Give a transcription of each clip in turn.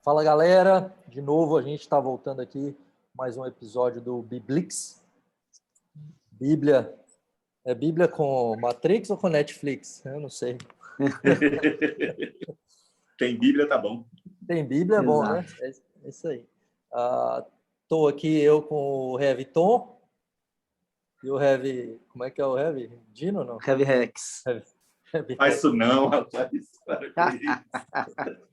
Fala, galera. De novo, a gente está voltando aqui mais um episódio do Biblix. Bíblia. É Bíblia com Matrix ou com Netflix? Eu não sei. Tem Bíblia, tá bom. Tem Bíblia, é bom, né? É isso aí. Estou aqui eu com o Heavy Tom e o Heavy... Como é que é o Heavy? Dino, não? Heavy Rex. Heavy Faz isso não, rapaz. Para com isso.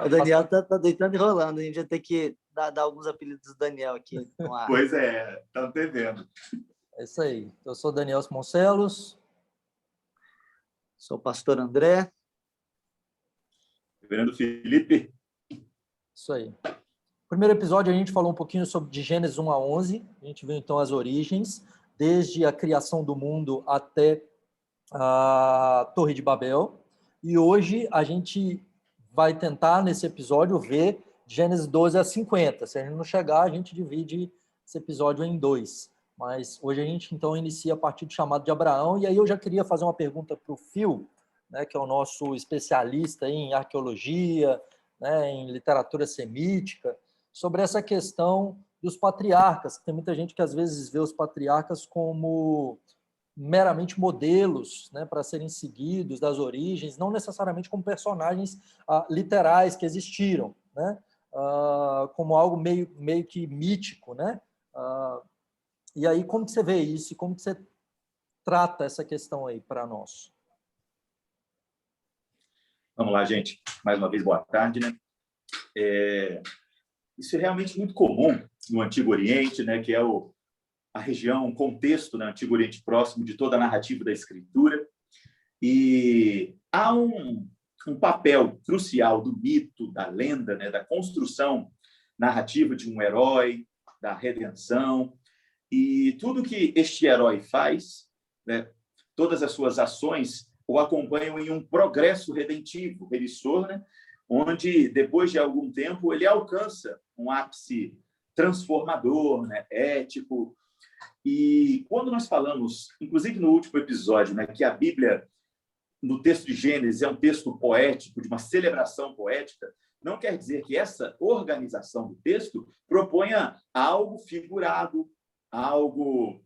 O Daniel tá deitando e rolando. A gente vai ter que dar alguns apelidos do Daniel aqui no ar. Pois é, tá entendendo. É isso aí. Eu sou Daniel Simoncelos. Sou o pastor André. Reverendo Felipe. Isso aí. No primeiro episódio a gente falou um pouquinho sobre de Gênesis 1 a 11. A gente viu então as origens, desde a criação do mundo até a Torre de Babel. E hoje a gente vai tentar, nesse episódio, ver Gênesis 12 a 50. Se a gente não chegar, a gente divide esse episódio em dois. Mas hoje a gente, então, inicia a partir do chamado de Abraão. E aí eu já queria fazer uma pergunta para o Phil, né, que é o nosso especialista em arqueologia, né, em literatura semítica, sobre essa questão dos patriarcas. Tem muita gente que, às vezes, vê os patriarcas como meramente modelos, né, para serem seguidos das origens, não necessariamente como personagens literais que existiram, né, como algo meio que mítico, né? E aí, como que você vê isso? Como que você trata essa questão aí para nós? Vamos lá, gente. Mais uma vez, boa tarde, né? Isso é realmente muito comum no Antigo Oriente, né, que é a região, o contexto no Antigo Oriente Próximo de toda a narrativa da Escritura. E há um papel crucial do mito, da lenda, né, da construção narrativa de um herói, da redenção. E tudo que este herói faz, né, todas as suas ações o acompanham em um progresso redentivo, remissor, né, onde, depois de algum tempo, ele alcança um ápice transformador, né, ético. E quando nós falamos, inclusive no último episódio, né, que a Bíblia, no texto de Gênesis, é um texto poético, de uma celebração poética, não quer dizer que essa organização do texto proponha algo figurado, algo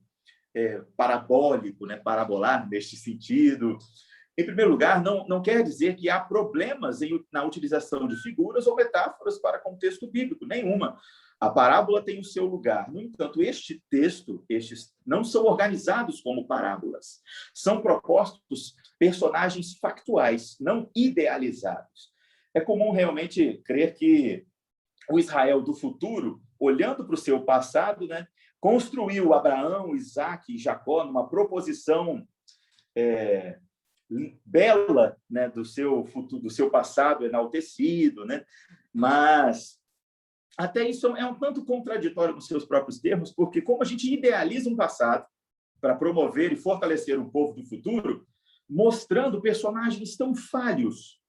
parabólico, né, parabolar neste sentido. Em primeiro lugar, não quer dizer que há problemas na utilização de figuras ou metáforas para contexto bíblico, nenhuma. A parábola tem o seu lugar. No entanto, estes não são organizados como parábolas. São propostos personagens factuais, não idealizados. É comum realmente crer que o Israel do futuro, olhando para o seu passado, né, construiu Abraão, Isaque e Jacó numa proposição bela, né, do seu futuro, do seu passado enaltecido, né? Mas até isso é um tanto contraditório nos seus próprios termos, porque como a gente idealiza um passado para promover e fortalecer um povo do futuro, mostrando personagens tão falhos,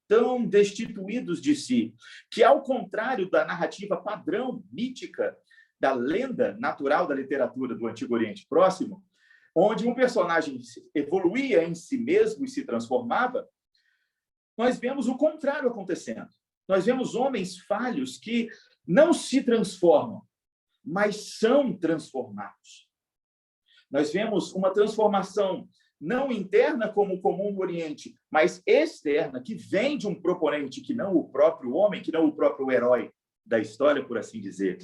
tão destituídos de si, que, ao contrário da narrativa padrão, mítica, da lenda natural da literatura do Antigo Oriente Próximo, onde um personagem evoluía em si mesmo e se transformava, nós vemos o contrário acontecendo. Nós vemos homens falhos que não se transformam, mas são transformados. Nós vemos uma transformação não interna, como comum no Oriente, mas externa, que vem de um proponente que não o próprio homem, que não o próprio herói da história, por assim dizer,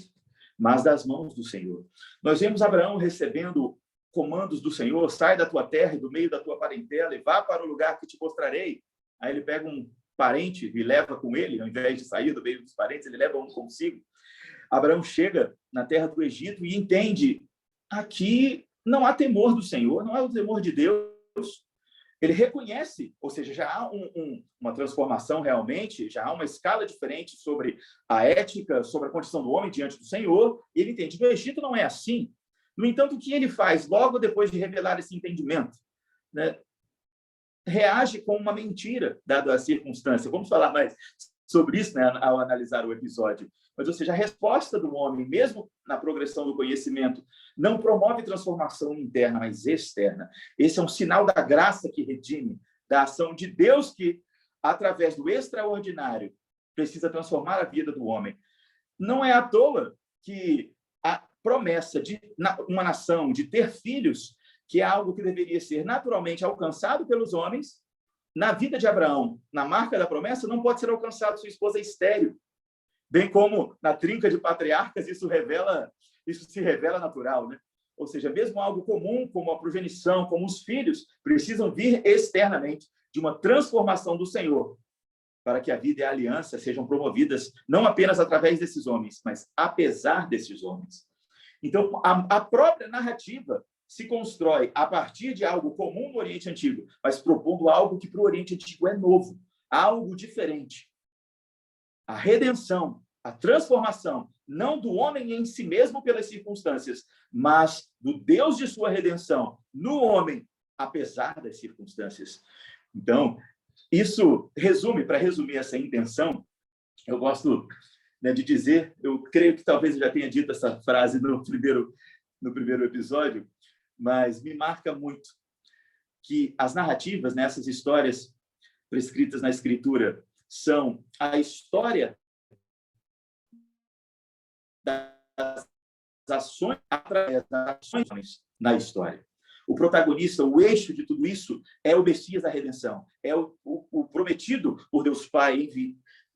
mas das mãos do Senhor. Nós vemos Abraão recebendo comandos do Senhor: sai da tua terra e do meio da tua parentela e vá para o lugar que te mostrarei. Aí ele pega um parente e leva com ele, ao invés de sair do meio dos parentes, ele leva um consigo. Abraão chega na terra do Egito e entende: aqui não há temor do Senhor, não há o temor de Deus. Ele reconhece, ou seja, já há uma transformação realmente, já há uma escala diferente sobre a ética, sobre a condição do homem diante do Senhor, e ele entende que no Egito não é assim. No entanto, o que ele faz logo depois de revelar esse entendimento? Né? Reage com uma mentira, dada a circunstância. Vamos falar mais sobre isso, né, ao analisar o episódio. Mas, ou seja, a resposta do homem, mesmo na progressão do conhecimento, não promove transformação interna, mas externa. Esse é um sinal da graça que redime, da ação de Deus que, através do extraordinário, precisa transformar a vida do homem. Não é à toa que a promessa de uma nação, de ter filhos, que é algo que deveria ser naturalmente alcançado pelos homens, na vida de Abraão, na marca da promessa, não pode ser alcançado. Sua esposa é estéril. Bem como na trinca de patriarcas, isso se revela natural, né? Ou seja, mesmo algo comum, como a progenição, como os filhos, precisam vir externamente de uma transformação do Senhor, para que a vida e a aliança sejam promovidas não apenas através desses homens, mas apesar desses homens. Então, a própria narrativa se constrói a partir de algo comum no Oriente Antigo, mas propondo algo que para o Oriente Antigo é novo, algo diferente. A redenção, a transformação, não do homem em si mesmo pelas circunstâncias, mas do Deus de sua redenção no homem, apesar das circunstâncias. Então, isso para resumir essa intenção, eu gosto, né, de dizer, eu creio que talvez eu já tenha dito essa frase no primeiro episódio, mas me marca muito que as narrativas, né, essas histórias prescritas na Escritura, são a história das ações através das ações na história. O protagonista, o eixo de tudo isso é o Messias da redenção, é o prometido por Deus Pai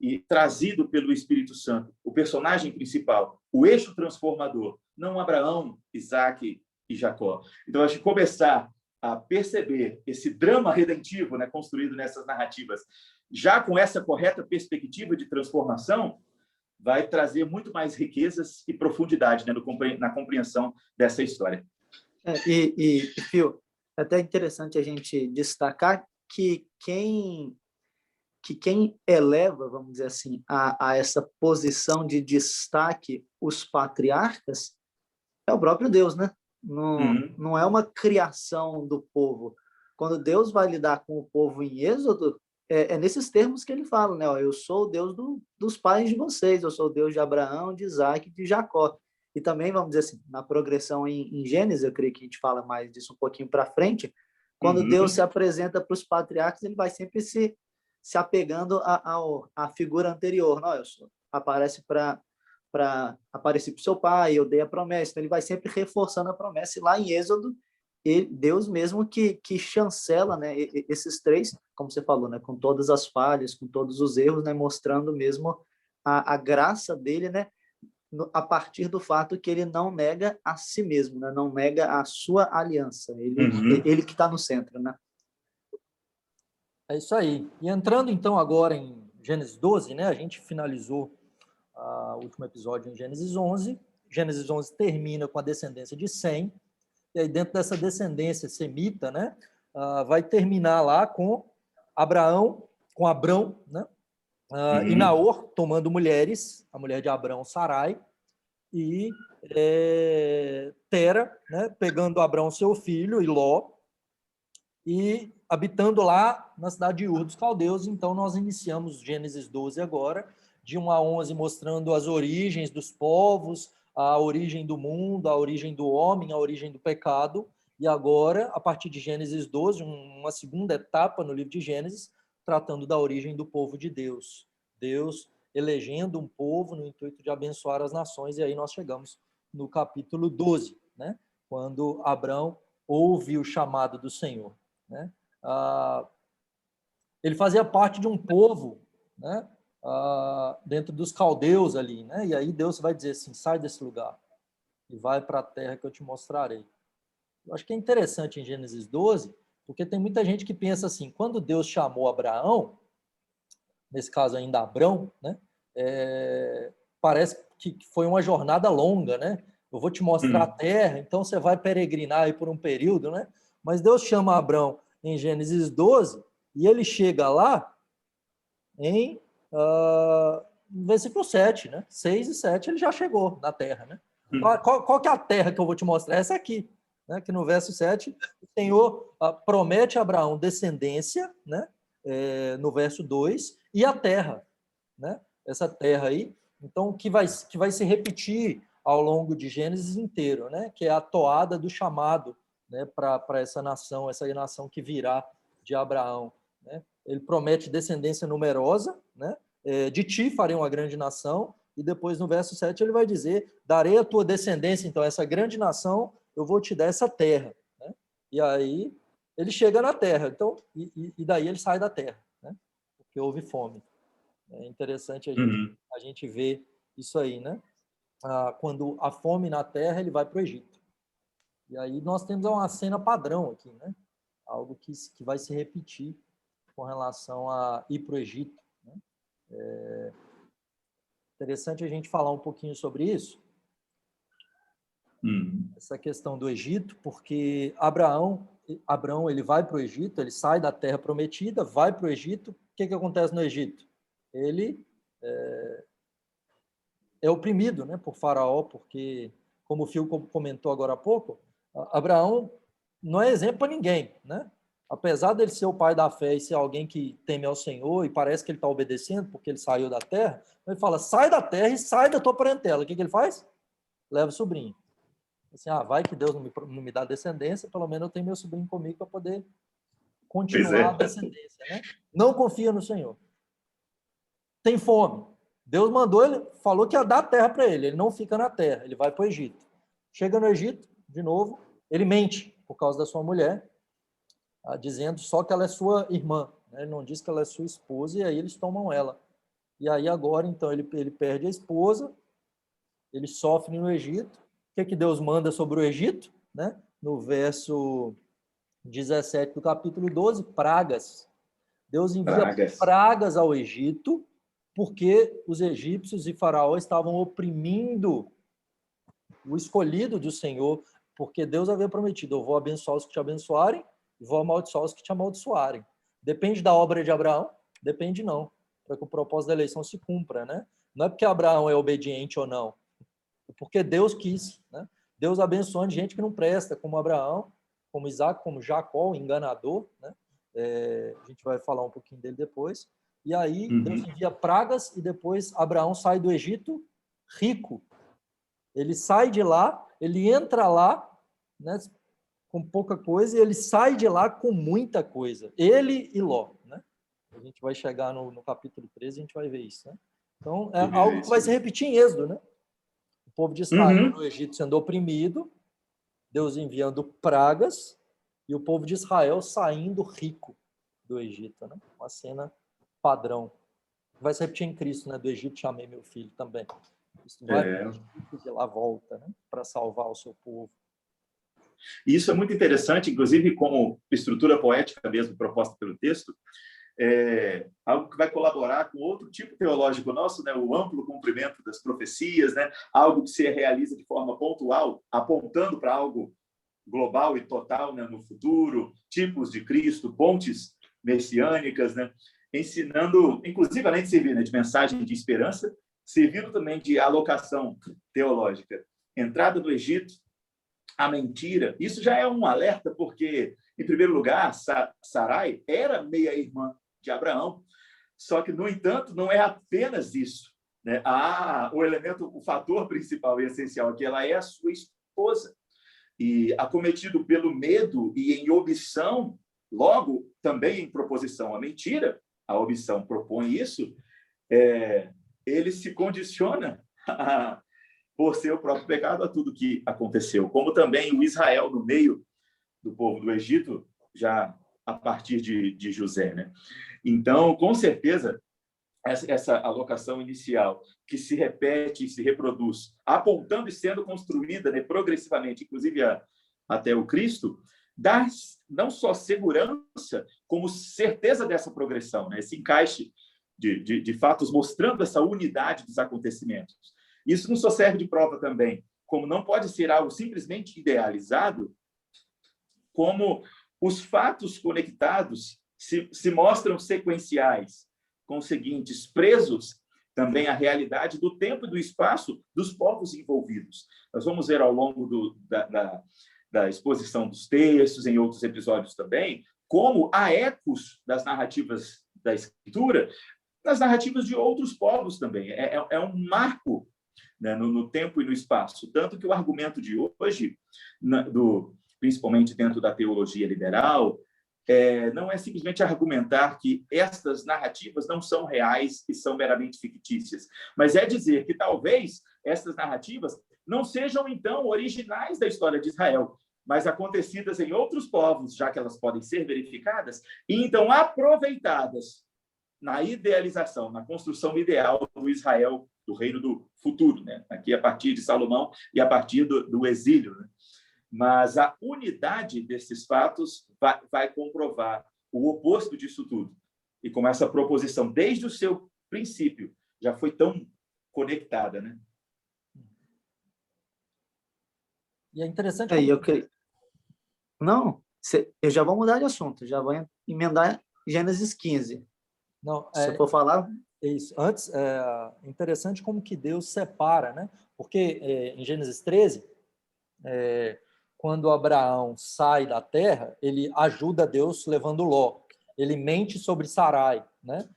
e trazido pelo Espírito Santo, o personagem principal, o eixo transformador, não Abraão, Isaac e Jacó. Então, acho que começar a perceber esse drama redentivo, né, construído nessas narrativas, já com essa correta perspectiva de transformação, vai trazer muito mais riquezas e profundidade, né, na compreensão dessa história. Fio, é até interessante a gente destacar que quem eleva, vamos dizer assim, a essa posição de destaque os patriarcas é o próprio Deus, né? Não é uma criação do povo. Quando Deus vai lidar com o povo em Êxodo, é nesses termos que ele fala, né? Ó, eu sou o Deus dos pais de vocês, eu sou o Deus de Abraão, de Isaac e de Jacó. E também, vamos dizer assim, na progressão em Gênesis, eu creio que a gente fala mais disso um pouquinho para frente, quando Deus se apresenta para os patriarcas, ele vai sempre se apegando à figura anterior. Não, aparece para aparecer para o seu pai, eu dei a promessa. Então, ele vai sempre reforçando a promessa. E lá em Êxodo, Deus mesmo que chancela, né, esses três, como você falou, né, com todas as falhas, com todos os erros, né, mostrando mesmo a graça dele, né, a partir do fato que ele não nega a si mesmo, né, não nega a sua aliança. Ele que está no centro, né? É isso aí. E entrando, então, agora em Gênesis 12, né, a gente finalizou o último episódio em Gênesis 11. Gênesis 11 termina com a descendência de Sem, e aí dentro dessa descendência semita, né, vai terminar lá com Abrão, né, e Naor tomando mulheres, a mulher de Abrão, Sarai, e Tera, né, pegando Abrão, seu filho, e Ló, e habitando lá na cidade de Ur dos Caldeus. Então, nós iniciamos Gênesis 12 agora, de 1 a 11, mostrando as origens dos povos, a origem do mundo, a origem do homem, a origem do pecado. E agora, a partir de Gênesis 12, uma segunda etapa no livro de Gênesis, tratando da origem do povo de Deus. Deus elegendo um povo no intuito de abençoar as nações. E aí nós chegamos no capítulo 12, né? Quando Abrão ouve o chamado do Senhor, né? Ele fazia parte de um povo, né, dentro dos caldeus ali, né? E aí Deus vai dizer assim: sai desse lugar e vai para a terra que eu te mostrarei. Eu acho que é interessante em Gênesis 12, porque tem muita gente que pensa assim: quando Deus chamou Abraão, nesse caso ainda Abrão, né, parece que foi uma jornada longa, né? Eu vou te mostrar a terra, então você vai peregrinar aí por um período, né? Mas Deus chama Abrão em Gênesis 12 e ele chega lá em versículo 7, né? 6 e 7 ele já chegou na terra, né? Qual que é a terra que eu vou te mostrar? Essa aqui, né? Que no verso 7 o Senhor promete a Abraão descendência, né? No verso 2, e a terra, né? Essa terra aí, então, que vai se repetir ao longo de Gênesis inteiro, né? Que é a toada do chamado, né? Para essa nação que virá de Abraão, né? Ele promete descendência numerosa, né? de ti farei uma grande nação, e depois no verso 7 ele vai dizer, darei a tua descendência, então, essa grande nação, eu vou te dar essa terra. Né? E aí ele chega na terra, então, e daí ele sai da terra, né? Porque houve fome. É interessante a gente ver isso aí, né? Quando a fome na terra, ele vai para o Egito. E aí nós temos uma cena padrão aqui, né? Algo que vai se repetir com relação a ir para o Egito. Né? Interessante a gente falar um pouquinho sobre isso. Essa questão do Egito, porque Abraão ele vai para o Egito, ele sai da terra prometida, vai para o Egito. O que acontece no Egito? Ele é oprimido, né, por Faraó, porque, como o Phil comentou agora há pouco, Abraão não é exemplo para ninguém, né? Apesar dele ser o pai da fé e ser alguém que teme ao Senhor, e parece que ele está obedecendo porque ele saiu da terra, ele fala, sai da terra e sai da tua parentela. O que ele faz? Leva o sobrinho. Assim, vai que Deus não me dá descendência, pelo menos eu tenho meu sobrinho comigo para poder continuar a descendência. Né? Não confia no Senhor. Tem fome. Deus mandou, ele falou que ia dar a terra para ele. Ele não fica na terra, ele vai para o Egito. Chega no Egito, de novo, ele mente por causa da sua mulher, dizendo só que ela é sua irmã. Né? Ele não diz que ela é sua esposa, e aí eles tomam ela. E aí agora, então, ele perde a esposa, ele sofre no Egito. O que Deus manda sobre o Egito? Né? No verso 17 do capítulo 12, pragas. Deus envia pragas ao Egito, porque os egípcios e Faraó estavam oprimindo o escolhido do Senhor, porque Deus havia prometido, eu vou abençoar os que te abençoarem e vou amaldiçoar os que te amaldiçoarem. Depende da obra de Abraão? Depende não, para que o propósito da eleição se cumpra, né? Não é porque Abraão é obediente ou não, é porque Deus quis, né? Deus abençoando gente que não presta, como Abraão, como Isaac, como Jacó, o enganador, né? A gente vai falar um pouquinho dele depois. E aí Deus envia pragas e depois Abraão sai do Egito rico. Ele sai de lá, ele entra lá, né, com pouca coisa, e ele sai de lá com muita coisa. Ele e Ló. Né? A gente vai chegar no capítulo 13 e a gente vai ver isso. Né? Então, é algo que vai se repetir em Êxodo. Né? O povo de Israel no Egito sendo oprimido, Deus enviando pragas, e o povo de Israel saindo rico do Egito. Né? Uma cena padrão. Vai se repetir em Cristo, né? Do Egito chamei meu filho também. Cristo vai de lá volta, né? Para salvar o seu povo. Isso é muito interessante, inclusive como estrutura poética mesmo proposta pelo texto, algo que vai colaborar com outro tipo teológico nosso, né? O amplo cumprimento das profecias, né? Algo que se realiza de forma pontual, apontando para algo global e total, né? No futuro, tipos de Cristo, pontes messiânicas, né? Ensinando, inclusive, além de servir, né, de mensagem de esperança, servindo também de alocação teológica. Entrada do Egito, a mentira, isso já é um alerta, porque, em primeiro lugar, Sarai era meia-irmã de Abraão, só que, no entanto, não é apenas isso. Né? O fator principal e essencial aqui, ela é a sua esposa. E, acometido pelo medo e em omissão, logo, também em proposição à mentira, a omissão propõe isso, ele se condiciona por seu próprio pecado a tudo que aconteceu, como também o Israel no meio do povo do Egito, já a partir de José. Né? Então, com certeza, essa alocação inicial, que se repete e se reproduz, apontando e sendo construída, né, progressivamente, inclusive até o Cristo, dá não só segurança, como certeza dessa progressão, né? Esse encaixe de fatos mostrando essa unidade dos acontecimentos. Isso não só serve de prova também, como não pode ser algo simplesmente idealizado, como os fatos conectados se mostram sequenciais, com os seguintes, presos também à realidade do tempo e do espaço dos povos envolvidos. Nós vamos ver ao longo da exposição dos textos, em outros episódios também, como há ecos das narrativas da Escritura, nas narrativas de outros povos também. É um marco, né, no tempo e no espaço. Tanto que o argumento de hoje, principalmente dentro da teologia liberal, não é simplesmente argumentar que estas narrativas não são reais e são meramente fictícias, mas é dizer que talvez estas narrativas não sejam, então, originais da história de Israel, mas acontecidas em outros povos, já que elas podem ser verificadas, e então aproveitadas na idealização, na construção ideal do Israel, do reino do futuro, né? Aqui a partir de Salomão e a partir do exílio, né? Mas a unidade desses fatos vai comprovar o oposto disso tudo. E como essa proposição, desde o seu princípio, já foi tão conectada, né? E é interessante... Não, eu já vou mudar de assunto, já vou emendar Gênesis 15. Não, se for falar... É isso. Antes, é interessante como que Deus separa, né? Porque em Gênesis 13... quando Abraão sai da terra, ele ajuda Deus levando Ló. Ele mente sobre Sarai, né?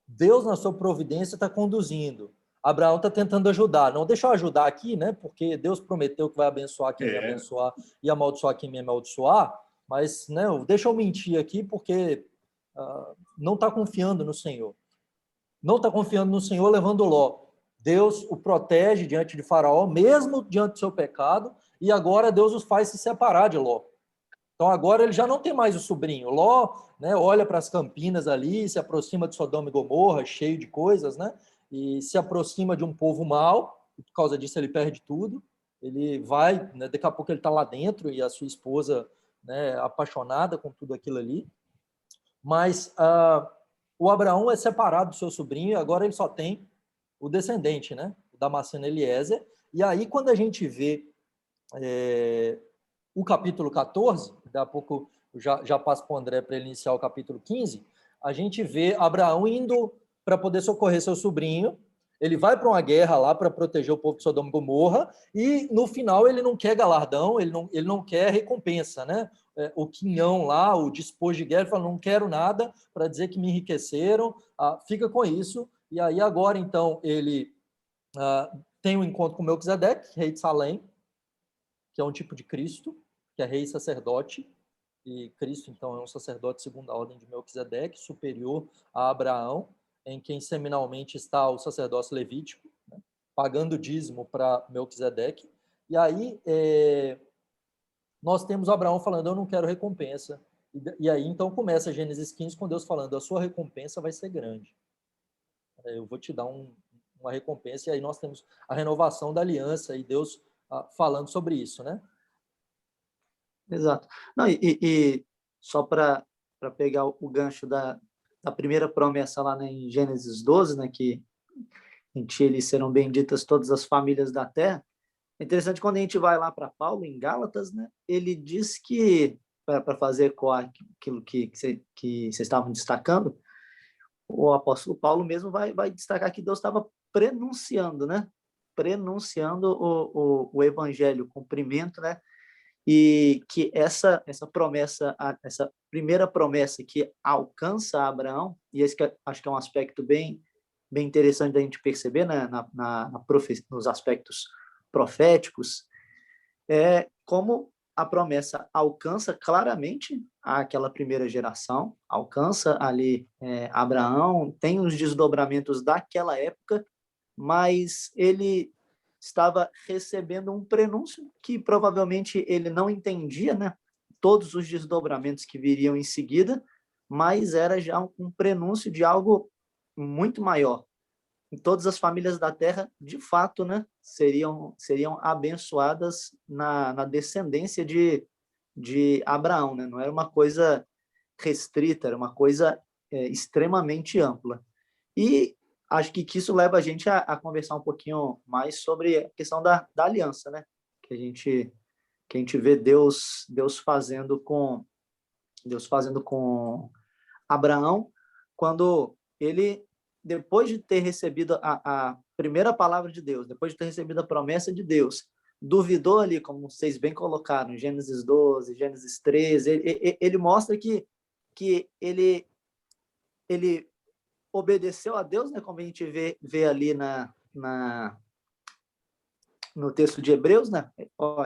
Deus, na sua providência, está conduzindo. Abraão está tentando ajudar. Não, deixa eu ajudar aqui, né? Porque Deus prometeu que vai abençoar quem me abençoar e amaldiçoar quem me amaldiçoar, mas né, deixa eu mentir aqui porque não está confiando no Senhor. Não está confiando no Senhor levando Ló. Deus o protege diante de Faraó, mesmo diante do seu pecado, e agora Deus os faz se separar de Ló. Então agora ele já não tem mais o sobrinho. Ló, né, olha para as campinas ali, se aproxima de Sodoma e Gomorra, cheio de coisas, né, e se aproxima de um povo mau, e por causa disso ele perde tudo. Ele vai, né, daqui a pouco ele está lá dentro, e a sua esposa, né, apaixonada com tudo aquilo ali. Mas o Abraão é separado do seu sobrinho, e agora ele só tem o descendente, né? O Damasceno Eliezer. E aí, quando a gente vê o capítulo 14, daqui a pouco eu já passo para o André para ele iniciar o capítulo 15, a gente vê Abraão indo para poder socorrer seu sobrinho, ele vai para uma guerra lá para proteger o povo de Sodoma e Gomorra, e no final ele não quer galardão, ele não quer recompensa, né? O quinhão lá, o despojo de guerra, ele fala, não quero nada para dizer que me enriqueceram, fica com isso. E aí agora, então, ele tem um encontro com Melquisedeque, rei de Salém, que é um tipo de Cristo, que é rei e sacerdote, e Cristo, então, é um sacerdote segundo a ordem de Melquisedeque, superior a Abraão, em quem seminalmente está o sacerdócio levítico, né, pagando dízimo para Melquisedeque. E aí nós temos Abraão falando, eu não quero recompensa. E aí, então, começa Gênesis 15 com Deus falando, a sua recompensa vai ser grande. Eu vou te dar uma recompensa, e aí nós temos a renovação da aliança, e Deus falando sobre isso, né? Exato. Não, e só para pegar o gancho da primeira promessa lá, né, em Gênesis 12, né, que em ti eles serão benditas todas as famílias da terra. É interessante quando a gente vai lá para Paulo, em Gálatas, né, ele diz que, para fazer com aquilo que vocês estavam destacando, o apóstolo Paulo mesmo vai destacar que Deus estava prenunciando, né? Prenunciando o evangelho, o cumprimento, né? E que essa promessa, essa primeira promessa que alcança Abraão, e esse que acho que é um aspecto bem interessante da gente perceber, né? Nos aspectos proféticos, é como a promessa alcança claramente aquela primeira geração, alcança ali Abraão, tem os desdobramentos daquela época, mas ele estava recebendo um prenúncio que provavelmente ele não entendia, né? Todos os desdobramentos que viriam em seguida, mas era já um prenúncio de algo muito maior. E todas as famílias da terra, de fato, né, seriam abençoadas na descendência de Abraão, né? Não era uma coisa restrita, era uma coisa extremamente ampla. E acho que isso leva a gente a conversar um pouquinho mais sobre a questão da aliança, né? Que a gente vê Deus fazendo com Abraão, quando ele, depois de ter recebido a primeira palavra de Deus, depois de ter recebido a promessa de Deus, duvidou ali, como vocês bem colocaram, em Gênesis 12, Gênesis 13, ele mostra que ele obedeceu a Deus, né, como a gente vê ali no texto de Hebreus, né?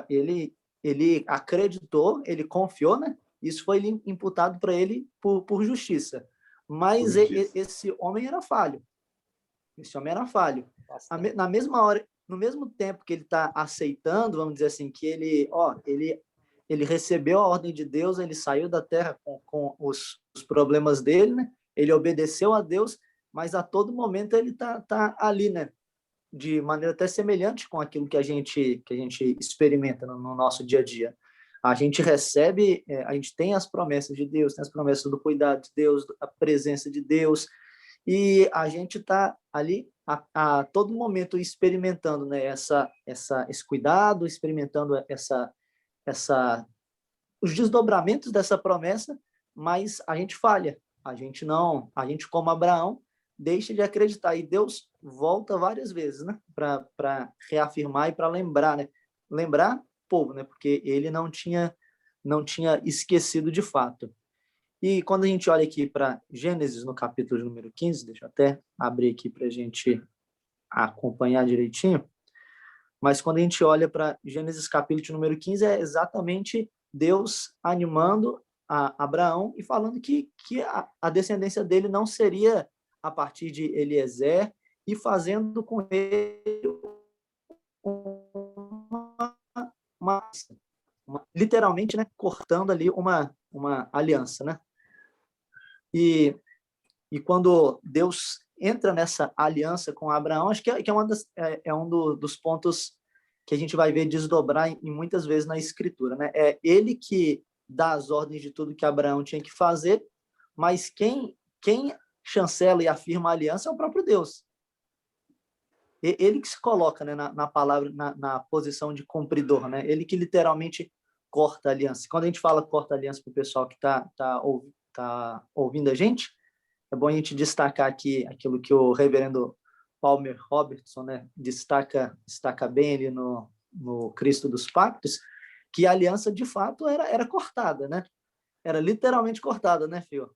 Ele acreditou, ele confiou, né? Isso foi imputado para ele por justiça. Mas esse homem era falho. Esse homem era falho. Na mesma hora, no mesmo tempo que ele está aceitando, vamos dizer assim, que ele recebeu a ordem de Deus, ele saiu da terra com os problemas dele, né? Ele obedeceu a Deus, mas a todo momento ele tá ali, né? De maneira até semelhante com aquilo que a gente experimenta no nosso dia a dia. A gente recebe, a gente tem as promessas de Deus, tem as promessas do cuidado de Deus, a presença de Deus, e a gente está ali a todo momento experimentando, né, esse cuidado, experimentando os desdobramentos dessa promessa, mas a gente falha. A gente como Abraão, deixa de acreditar. E Deus volta várias vezes, né, para reafirmar e para lembrar, né? Lembrar o povo, né? Porque ele não tinha esquecido de fato. E quando a gente olha aqui para Gênesis, no capítulo número 15, deixa eu até abrir aqui para a gente acompanhar direitinho, mas quando a gente olha para Gênesis capítulo número 15, é exatamente Deus animando a Abraão e falando que a descendência dele não seria a partir de Eliezer, e fazendo com ele literalmente, né, cortando ali uma aliança, né? E quando Deus entra nessa aliança com Abraão, acho que é um dos pontos que a gente vai ver desdobrar em muitas vezes na Escritura, né? É ele que dá as ordens de tudo que Abraão tinha que fazer, mas quem chancela e afirma a aliança é o próprio Deus. Ele que se coloca, né, na palavra, na posição de cumpridor, né? Ele que literalmente corta a aliança. Quando a gente fala corta a aliança para o pessoal que tá ouvindo a gente, é bom a gente destacar aqui aquilo que o reverendo Palmer Robertson, né, destaca bem ali no Cristo dos Pactos, que a aliança de fato era cortada, né? Era literalmente cortada, né, Fio?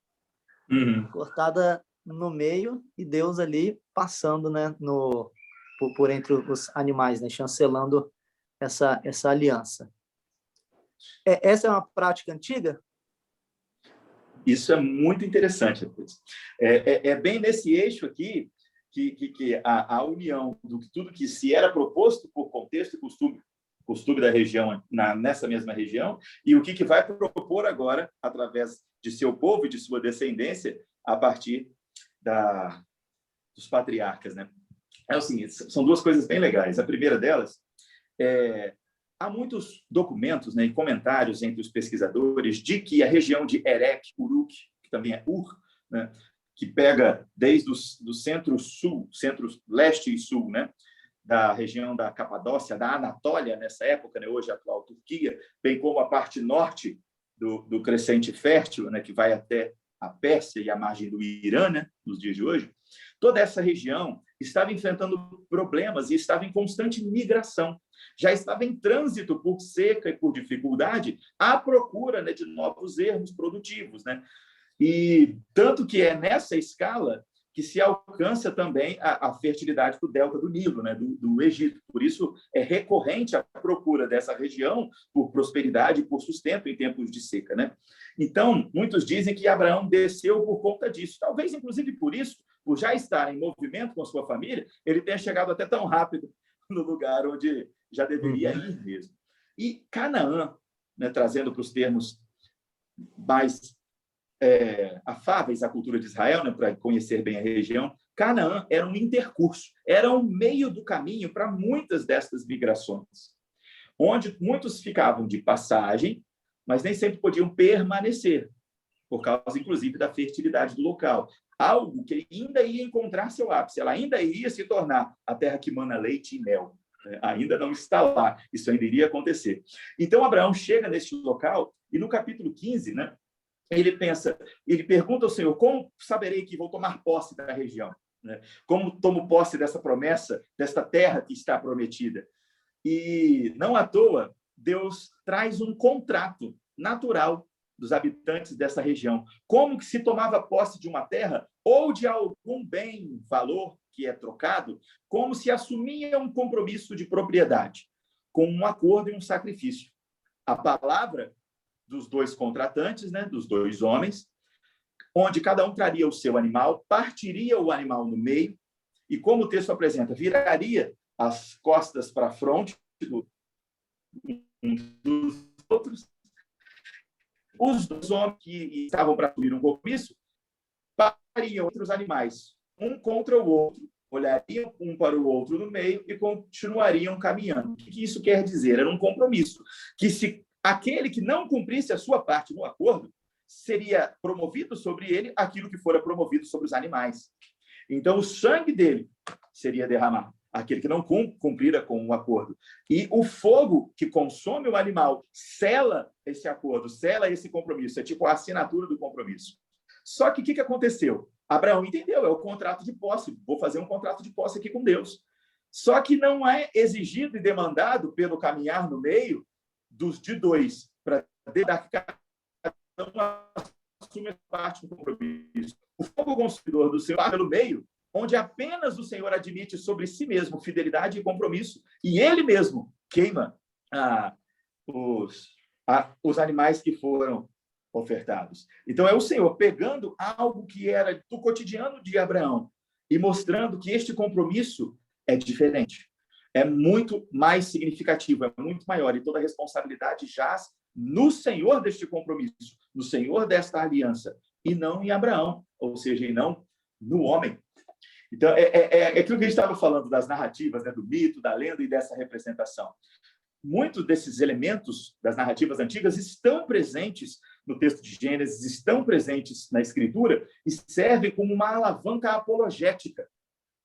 Uhum. Cortada no meio e Deus ali passando, né, por entre os animais, né, chancelando essa aliança. Essa é uma prática antiga? Isso é muito interessante. É bem nesse eixo aqui que a união do tudo que se era proposto por contexto e costume da região, nessa mesma região, e o que vai propor agora, através de seu povo e de sua descendência, a partir dos patriarcas, né? É o seguinte, são duas coisas bem legais. A primeira delas há muitos documentos, né, e comentários entre os pesquisadores de que a região de Erech, Uruk, que também é Ur, né, que pega desde o centro-sul, centro-leste e sul, né, da região da Capadócia, da Anatólia, nessa época, né, hoje a atual Turquia, bem como a parte norte do crescente fértil, né, que vai até a Pérsia e a margem do Irã, né, nos dias de hoje. Toda essa região estava enfrentando problemas e estava em constante migração. Já estava em trânsito por seca e por dificuldade à procura, né, de novos ermos produtivos, né? E tanto que é nessa escala que se alcança também a fertilidade do delta do Nilo, né, do Egito. Por isso, é recorrente a procura dessa região por prosperidade e por sustento em tempos de seca, né? Então, muitos dizem que Abraão desceu por conta disso. Talvez, inclusive, por isso, por já estar em movimento com sua família, ele tenha chegado até tão rápido no lugar onde já deveria ir mesmo. E Canaã, né, trazendo para os termos mais afáveis à cultura de Israel, né, para conhecer bem a região, Canaã era um intercurso, era um meio do caminho para muitas destas migrações, onde muitos ficavam de passagem, mas nem sempre podiam permanecer, por causa, inclusive, da fertilidade do local. Algo que ainda ia encontrar seu ápice, ela ainda iria se tornar a terra que mana leite e mel. Ainda não está lá, isso ainda iria acontecer. Então, Abraão chega neste local e, no capítulo 15, né, ele pergunta ao Senhor: como saberei que vou tomar posse da região? Como tomo posse dessa promessa, desta terra que está prometida? E não à toa, Deus traz um contrato natural dos habitantes dessa região. Como que se tomava posse de uma terra ou de algum bem, valor que é trocado, como se assumia um compromisso de propriedade, com um acordo e um sacrifício. A palavra dos dois contratantes, né, dos dois homens, onde cada um traria o seu animal, partiria o animal no meio e, como o texto apresenta, viraria as costas para a fronte dos outros. Os dois homens que estavam para assumir um compromisso pariam entre os animais, um contra o outro, olhariam um para o outro no meio e continuariam caminhando. O que isso quer dizer? Era um compromisso, que se aquele que não cumprisse a sua parte no acordo, seria promovido sobre ele aquilo que fora promovido sobre os animais. Então, o sangue dele seria derramado, aquele que não cumprira com o acordo. E o fogo que consome o animal sela esse acordo, sela esse compromisso, é tipo a assinatura do compromisso. Só que o que aconteceu? Abraão entendeu, é o contrato de posse, vou fazer um contrato de posse aqui com Deus. Só que não é exigido e demandado pelo caminhar no meio de dois, para dar que cada um assume parte do compromisso. O fogo consumidor do Senhor pelo meio, onde apenas o Senhor admite sobre si mesmo fidelidade e compromisso, e ele mesmo queima os animais que foram ofertados. Então, é o Senhor pegando algo que era do cotidiano de Abraão e mostrando que este compromisso é diferente, é muito mais significativo, é muito maior, e toda a responsabilidade jaz no Senhor deste compromisso, no Senhor desta aliança, e não em Abraão, ou seja, e não no homem. Então, é aquilo que a gente estava falando das narrativas, né, do mito, da lenda e dessa representação. Muitos desses elementos das narrativas antigas estão presentes no texto de Gênesis, estão presentes na Escritura e servem como uma alavanca apologética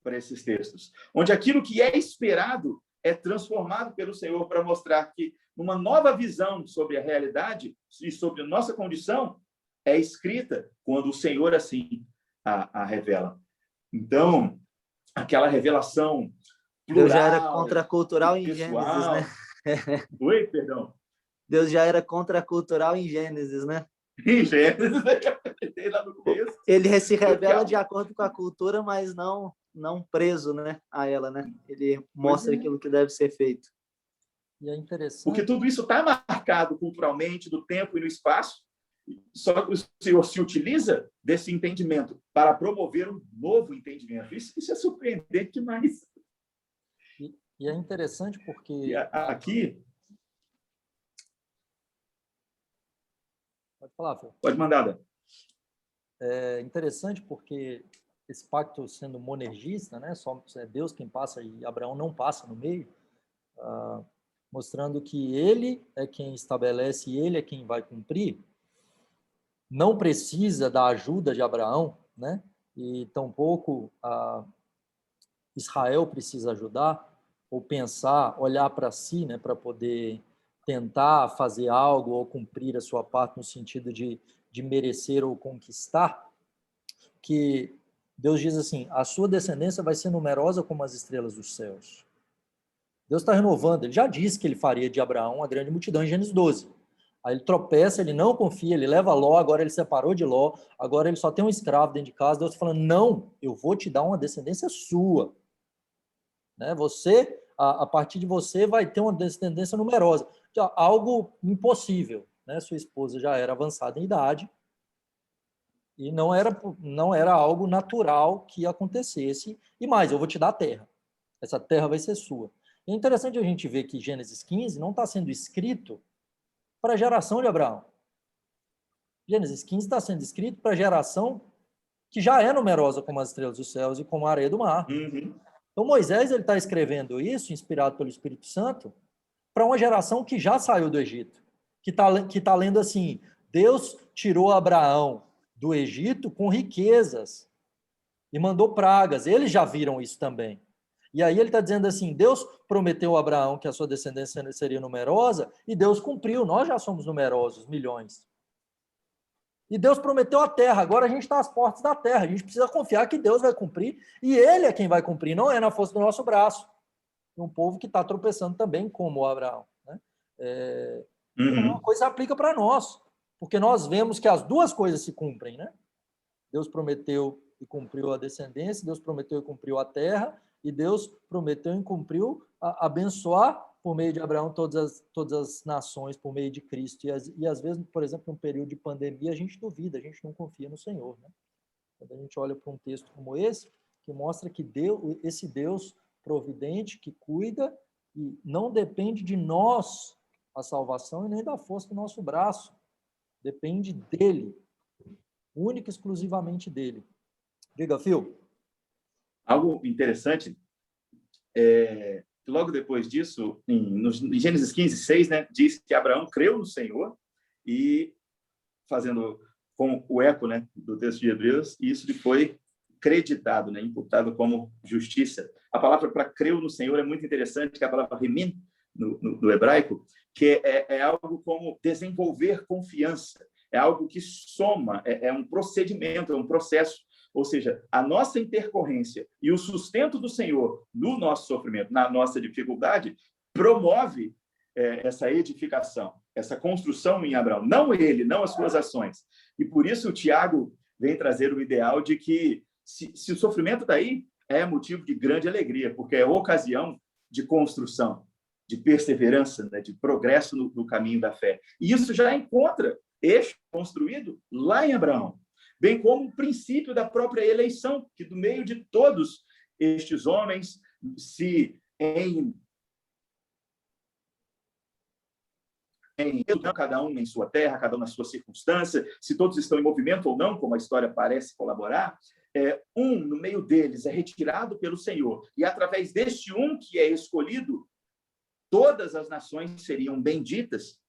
para esses textos, onde aquilo que é esperado é transformado pelo Senhor para mostrar que uma nova visão sobre a realidade e sobre a nossa condição é escrita quando o Senhor assim a revela. Então, aquela revelação plural, Deus já era contracultural em Gênesis, né? Oi, perdão. Deus já era contracultural em Gênesis, né? Em Gênesis, lá no começo. Ele se revela de acordo com a cultura, mas não preso, né, a ela, né? Ele mostra aquilo que deve ser feito. E é interessante. Porque tudo isso está marcado culturalmente, do tempo e no espaço, só que o Senhor se utiliza desse entendimento para promover um novo entendimento. Isso é surpreendente demais. E é interessante porque... E aqui... Pode falar, Fê. Pode mandar, Dan. É interessante porque esse pacto sendo monergista, né, só é Deus quem passa e Abraão não passa no meio, mostrando que ele é quem estabelece e ele é quem vai cumprir, não precisa da ajuda de Abraão, né, e tampouco Israel precisa ajudar, ou pensar, olhar para si, né, para poder tentar fazer algo ou cumprir a sua parte no sentido de merecer ou conquistar, que Deus diz assim, a sua descendência vai ser numerosa como as estrelas dos céus. Deus está renovando, ele já disse que ele faria de Abraão uma grande multidão em Gênesis 12. Aí ele tropeça, ele não confia, ele leva Ló, agora ele separou de Ló, agora ele só tem um escravo dentro de casa, Deus está falando, não, eu vou te dar uma descendência sua. Né? Você, a partir de você, vai ter uma descendência numerosa. Algo impossível. Né? Sua esposa já era avançada em idade, e não era algo natural que acontecesse. E mais, eu vou te dar a terra. Essa terra vai ser sua. E é interessante a gente ver que Gênesis 15 não está sendo escrito para a geração de Abraão. Gênesis 15 está sendo escrito para a geração que já é numerosa como as estrelas dos céus e como a areia do mar. Uhum. Então Moisés está escrevendo isso, inspirado pelo Espírito Santo, para uma geração que já saiu do Egito, que tá lendo assim, Deus tirou Abraão do Egito com riquezas e mandou pragas. Eles já viram isso também. E aí ele está dizendo assim, Deus prometeu a Abraão que a sua descendência seria numerosa e Deus cumpriu, nós já somos numerosos, milhões. E Deus prometeu a terra, agora a gente está às portas da terra, a gente precisa confiar que Deus vai cumprir e Ele é quem vai cumprir, não é na força do nosso braço. Um povo que está tropeçando também como Abraão. Né? Uma coisa aplica para nós, porque nós vemos que as duas coisas se cumprem. Né? Deus prometeu e cumpriu a descendência, Deus prometeu e cumpriu a terra, e Deus prometeu e cumpriu abençoar por meio de Abraão todas as nações, por meio de Cristo. E às vezes, por exemplo, num período de pandemia, a gente duvida, a gente não confia no Senhor, né? Quando a gente olha para um texto como esse, que mostra que esse Deus providente, que cuida, e não depende de nós a salvação e nem da força do nosso braço. Depende dele, única e exclusivamente dele. Diga, Phil. Algo interessante logo depois disso, em Gênesis 15:6, né, diz que Abraão creu no Senhor e, fazendo com o eco, né, do texto de Hebreus, isso lhe foi creditado, né, imputado como justiça. A palavra para creu no Senhor é muito interessante, que é a palavra remin, no hebraico, que é algo como desenvolver confiança, é algo que soma, é um procedimento, é um processo. Ou seja, a nossa intercorrência e o sustento do Senhor no nosso sofrimento, na nossa dificuldade, promove essa edificação, essa construção em Abraão. Não ele, não as suas ações. E por isso o Tiago vem trazer o ideal de que, se o sofrimento está aí, é motivo de grande alegria, porque é ocasião de construção, de perseverança, né, de progresso no caminho da fé. E isso já encontra eixo construído lá em Abraão, bem como o princípio da própria eleição, que do meio de todos estes homens, se cada um em sua terra, cada um na sua circunstância, se todos estão em movimento ou não, como a história parece colaborar, no meio deles é retirado pelo Senhor, e através deste que é escolhido, todas as nações seriam benditas,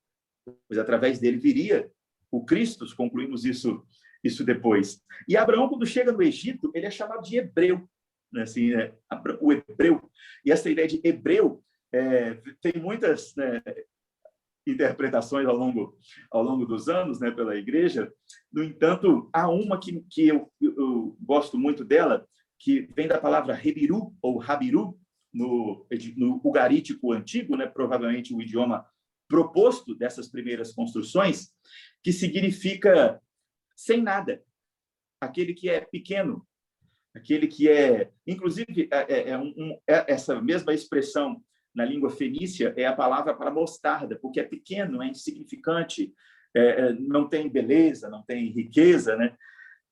pois através dele viria o Cristo. Concluímos isso depois. E Abraão, quando chega no Egito, ele é chamado de hebreu, né? Assim, o hebreu. E essa ideia de hebreu tem muitas, né, interpretações ao longo dos anos, né, pela igreja. No entanto, há uma que eu gosto muito dela, que vem da palavra Hebiru, ou Rabiru, no ugarítico antigo, né, provavelmente o idioma proposto dessas primeiras construções, que significa sem nada, aquele que é pequeno, aquele que inclusive, essa mesma expressão na língua fenícia é a palavra para mostarda, porque é pequeno, é insignificante, não tem beleza, não tem riqueza, né?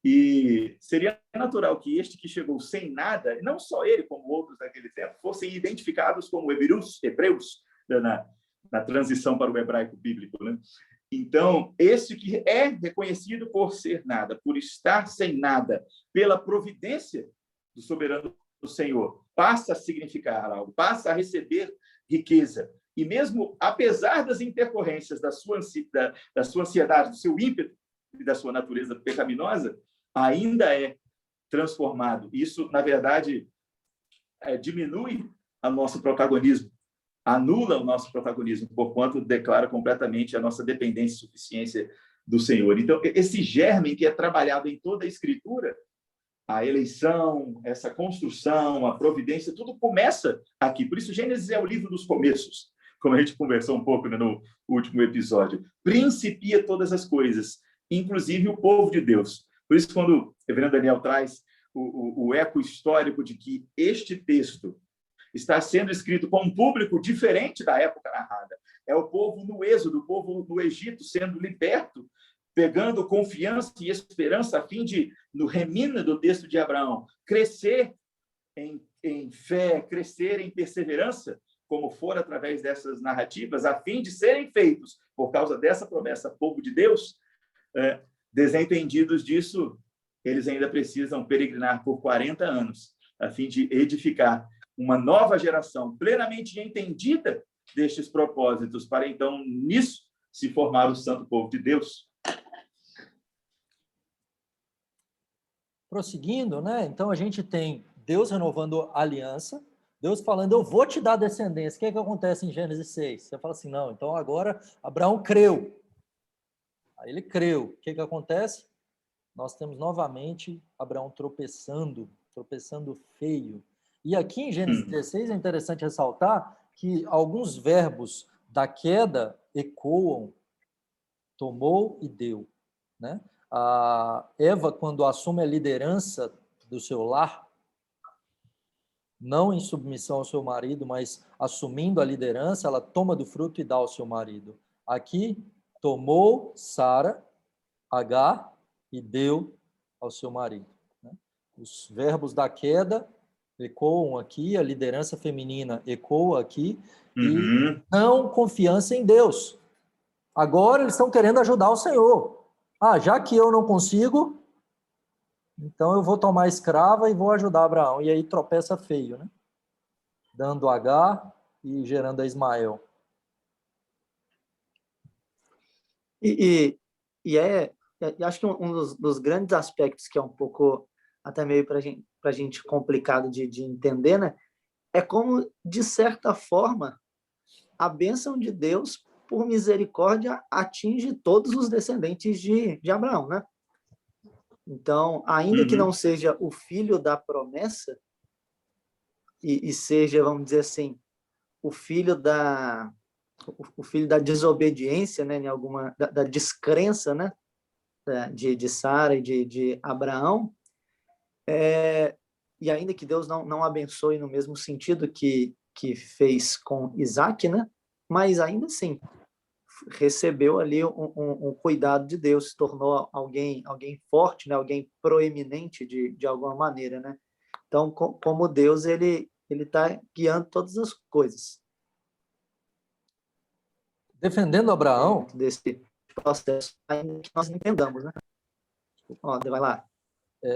E seria natural que este que chegou sem nada, não só ele, como outros daquele tempo, fossem identificados como hebreus, na transição para o hebraico bíblico, né? Então, esse que é reconhecido por ser nada, por estar sem nada, pela providência do soberano Senhor, passa a significar algo, passa a receber riqueza. E mesmo apesar das intercorrências da sua ansiedade, do seu ímpeto e da sua natureza pecaminosa, ainda é transformado. Isso, na verdade, diminui o nosso protagonismo, anula o nosso protagonismo, porquanto declara completamente a nossa dependência e suficiência do Senhor. Então, esse germe que é trabalhado em toda a Escritura, a eleição, essa construção, a providência, tudo começa aqui. Por isso, Gênesis é o livro dos começos, como a gente conversou um pouco, né, no último episódio. Principia todas as coisas, inclusive o povo de Deus. Por isso, quando o reverendo Daniel traz o eco histórico de que este texto está sendo escrito com um público diferente da época narrada. É o povo no Êxodo, o povo no Egito sendo liberto, pegando confiança e esperança a fim de, no remina do texto de Abraão, crescer em fé, crescer em perseverança, como for através dessas narrativas, a fim de serem feitos, por causa dessa promessa, povo de Deus. Desentendidos disso, eles ainda precisam peregrinar por 40 anos, a fim de edificar uma nova geração plenamente entendida destes propósitos, para então, nisso, se formar o santo povo de Deus. Prosseguindo, né? Então, a gente tem Deus renovando a aliança, Deus falando, eu vou te dar descendência. O que é que acontece em Gênesis 6? Você fala assim, não, então agora Abraão creu. Aí ele creu. O que é que acontece? Nós temos novamente Abraão tropeçando feio. E aqui em Gênesis 16 é interessante ressaltar que alguns verbos da queda ecoam, tomou e deu, né? A Eva, quando assume a liderança do seu lar, não em submissão ao seu marido, mas assumindo a liderança, ela toma do fruto e dá ao seu marido. Aqui, tomou Sara, Agar, e deu ao seu marido. Os verbos da queda ecoam aqui, a liderança feminina ecoa aqui, e não confiança em Deus. Agora eles estão querendo ajudar o Senhor. Já que eu não consigo, então eu vou tomar escrava e vou ajudar Abraão. E aí tropeça feio, né? Dando Agar e gerando a Ismael. E acho que um dos grandes aspectos que é um pouco até meio para a gente complicado de entender, né? É como, de certa forma, a bênção de Deus, por misericórdia, atinge todos os descendentes de Abraão, né? Então, ainda que não seja o filho da promessa, e seja, vamos dizer assim, o filho da desobediência, né, da descrença, né, de Sara e de Abraão, e ainda que Deus não abençoe no mesmo sentido que fez com Isaac, né, mas ainda assim recebeu ali um cuidado de Deus, se tornou alguém forte, né, alguém proeminente de alguma maneira, né? Então, como Deus, ele está guiando todas as coisas. Defendendo Abraão, desse processo, ainda que nós entendamos, né? Vai lá.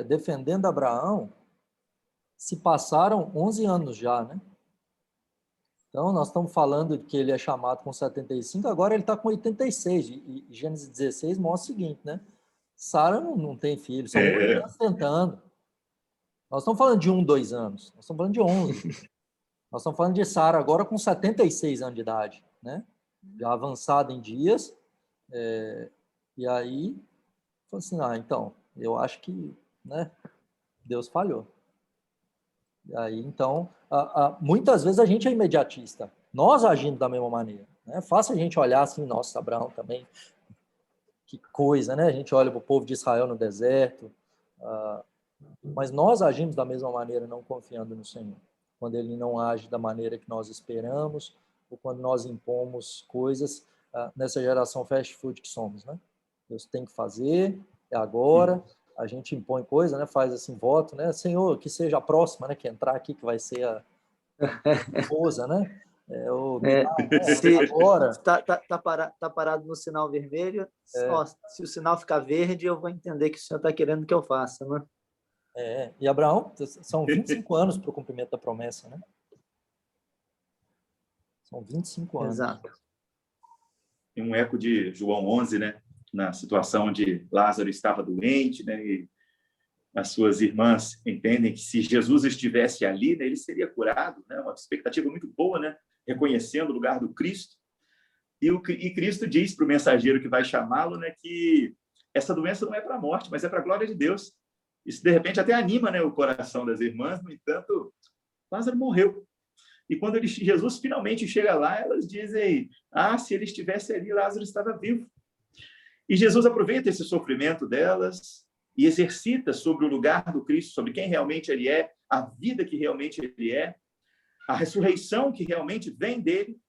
Defendendo Abraão, se passaram 11 anos já, né? Então, nós estamos falando de que ele é chamado com 75, agora ele está com 86, e Gênesis 16 mostra o seguinte, né? Sara não tem filho, são 8 anos tentando. Nós estamos falando de 2 anos, nós estamos falando de 11. Nós estamos falando de Sara agora com 76 anos de idade, né? Já avançada em dias, e aí, falou assim, então, eu acho que, né, Deus falhou. E aí, então, muitas vezes a gente é imediatista. Nós agimos da mesma maneira. É fácil a gente olhar assim, nossa, Abraão também, que coisa, né? A gente olha para o povo de Israel no deserto, mas nós agimos da mesma maneira, não confiando no Senhor. Quando Ele não age da maneira que nós esperamos, ou quando nós impomos coisas nessa geração fast food que somos, né? Deus tem que fazer, é agora. A gente impõe coisa, né? Faz assim, voto, né? Senhor, que seja a próxima, né? Que entrar aqui, que vai ser a esposa, né? Agora. Tá parado no sinal vermelho. Se o sinal ficar verde, eu vou entender que o senhor está querendo que eu faça, né? E Abraão, são 25 anos para o cumprimento da promessa, né? São 25 anos. Exato. Tem um eco de João 11, né? Na situação onde Lázaro estava doente, né? E as suas irmãs entendem que se Jesus estivesse ali, né, ele seria curado, né? Uma expectativa muito boa, né? Reconhecendo o lugar do Cristo. E Cristo diz para o mensageiro que vai chamá-lo, né, que essa doença não é para a morte, mas é para a glória de Deus. Isso, de repente, até anima, né, o coração das irmãs. No entanto, Lázaro morreu. E quando Jesus finalmente chega lá, elas dizem, se ele estivesse ali, Lázaro estava vivo. E Jesus aproveita esse sofrimento delas e exercita sobre o lugar do Cristo, sobre quem realmente ele é, a vida que realmente ele é, a ressurreição que realmente vem dele,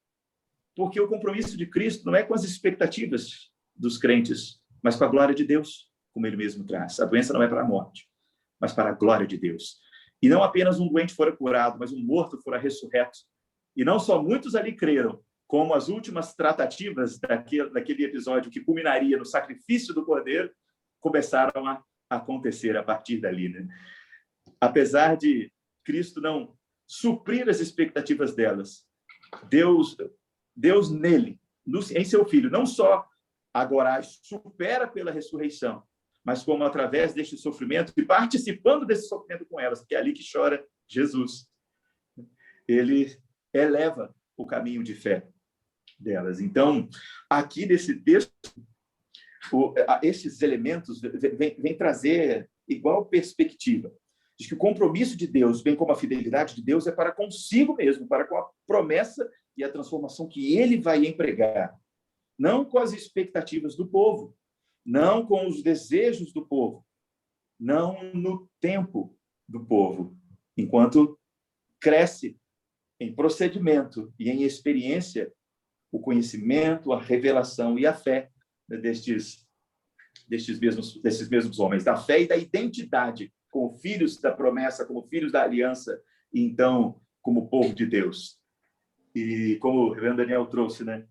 porque o compromisso de Cristo não é com as expectativas dos crentes, mas com a glória de Deus, como ele mesmo traz. A doença não é para a morte, mas para a glória de Deus. E não apenas um doente fora curado, mas um morto fora ressurreto. E não só muitos ali creram, como as últimas tratativas daquele episódio que culminaria no sacrifício do Cordeiro, começaram a acontecer a partir dali, né? Apesar de Cristo não suprir as expectativas delas, Deus nele, em seu Filho, não só agora supera pela ressurreição, mas como através deste sofrimento e participando desse sofrimento com elas, porque é ali que chora Jesus. Ele eleva o caminho de fé delas. Então, aqui nesse texto, esses elementos vêm trazer igual perspectiva de que o compromisso de Deus, bem como a fidelidade de Deus, é para consigo mesmo, para com a promessa e a transformação que ele vai empregar, não com as expectativas do povo, não com os desejos do povo, não no tempo do povo, enquanto cresce em procedimento e em experiência o conhecimento, a revelação e a fé desses mesmos homens, da fé e da identidade como filhos da promessa, como filhos da aliança, e então como povo de Deus. E como o reverendo Daniel trouxe, né?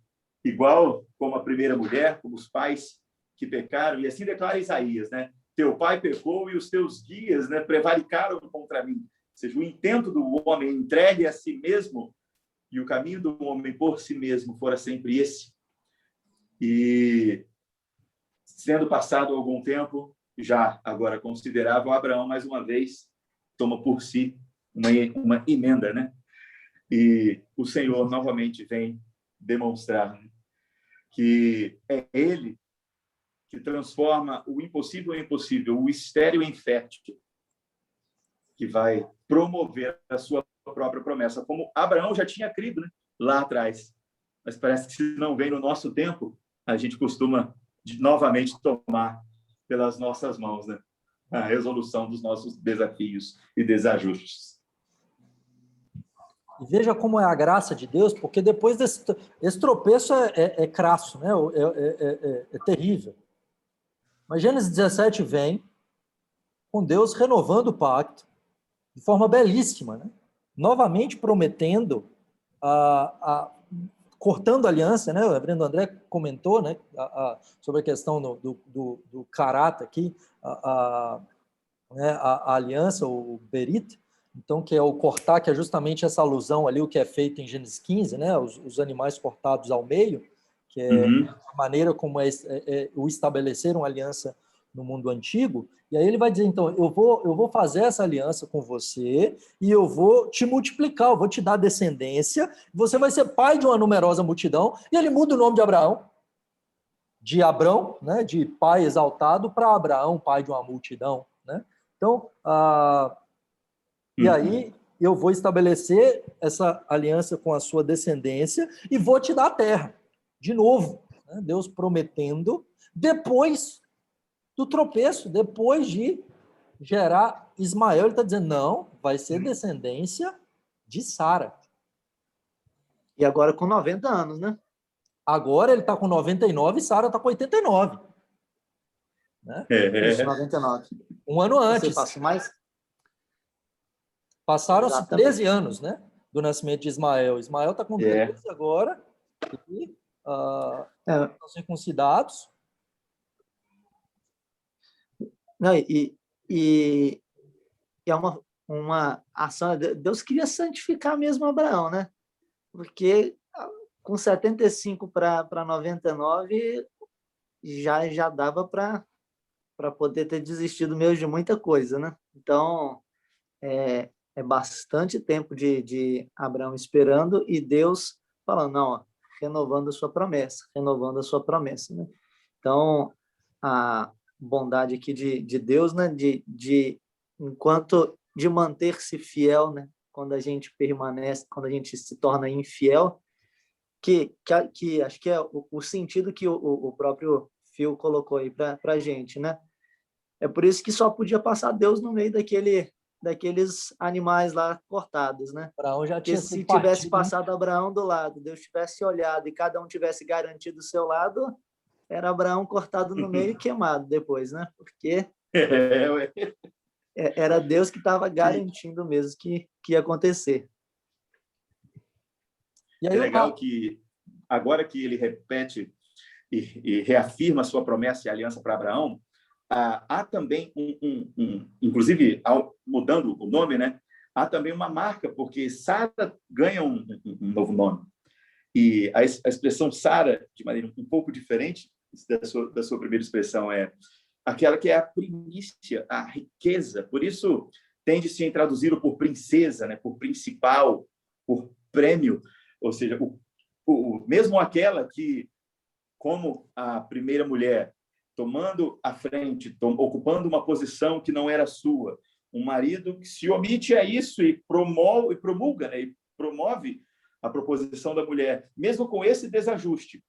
Igual como a primeira mulher, como os pais que pecaram, e assim declara Isaías, né? Teu pai pecou e os teus guias, né, prevaricaram contra mim. Ou seja, o intento do homem entregue a si mesmo e o caminho do homem por si mesmo fora sempre esse. E sendo passado algum tempo, já agora considerável, Abraão, mais uma vez, toma por si uma emenda, né? E o Senhor novamente vem demonstrar, né, que é Ele que transforma o impossível em possível, o estéril em fértil, que vai promover a sua própria promessa, como Abraão já tinha crido, né, lá atrás. Mas parece que, se não vem no nosso tempo, a gente costuma novamente tomar pelas nossas mãos, né, a resolução dos nossos desafios e desajustes. E veja como é a graça de Deus, porque depois esse tropeço é crasso, né? É terrível. Mas Gênesis 17 vem com Deus renovando o pacto de forma belíssima, né? Novamente prometendo, cortando a aliança, né? O reverendo André comentou, né, sobre a questão do caráter aqui, né, a aliança, o berit, então, que é o cortar, que é justamente essa alusão ali, o que é feito em Gênesis 15, né, os animais cortados ao meio, que é a maneira como o estabelecer uma aliança no mundo antigo. E aí ele vai dizer, então, eu vou fazer essa aliança com você e eu vou te multiplicar, eu vou te dar descendência, você vai ser pai de uma numerosa multidão, e ele muda o nome de Abraão, de Abrão, né, de pai exaltado, para Abraão, pai de uma multidão, né? Então, e aí eu vou estabelecer essa aliança com a sua descendência e vou te dar a terra, de novo, né? Deus prometendo, depois do tropeço, depois de gerar Ismael, ele está dizendo, não, vai ser descendência de Sara. E agora com 90 anos, né? Agora ele está com 99 e Sara está com 89. Né? Isso, 99. Um ano antes. Você passa mais? Passaram-se 13 anos, né, do nascimento de Ismael. Ismael está com 13 agora, e estão circuncidados. Não, e é uma ação. Deus queria santificar mesmo Abraão, né? Porque com 75 para 99 já dava para poder ter desistido mesmo de muita coisa, né? Então, é bastante tempo de Abraão esperando e Deus falando, não, ó, renovando a sua promessa, né? Então, a bondade aqui de Deus, né? Enquanto de manter-se fiel, né? Quando a gente permanece, quando a gente se torna infiel, que acho que é o sentido que o próprio Phil colocou aí para a gente, né? É por isso que só podia passar Deus no meio daqueles animais lá cortados, né? Abraão já tinha se tivesse passado Abraão do lado, Deus tivesse olhado e cada um tivesse garantido o seu lado, era Abraão cortado no meio e queimado depois, né? Porque era Deus que estava garantindo mesmo que ia acontecer. E aí, é legal que, agora que ele repete e reafirma a sua promessa e aliança para Abraão, há também inclusive, mudando o nome, né? Há também uma marca, porque Sara ganha um novo nome. E a expressão Sara, de maneira um pouco diferente da sua primeira expressão, é aquela que é a primícia, a riqueza. Por isso, tende-se a traduzir por princesa, né? Por principal, por prêmio. Ou seja, mesmo aquela que, como a primeira mulher, tomando a frente, ocupando uma posição que não era sua, um marido que se omite a isso e promulga, né, e promove a proposição da mulher, mesmo com esse desajuste,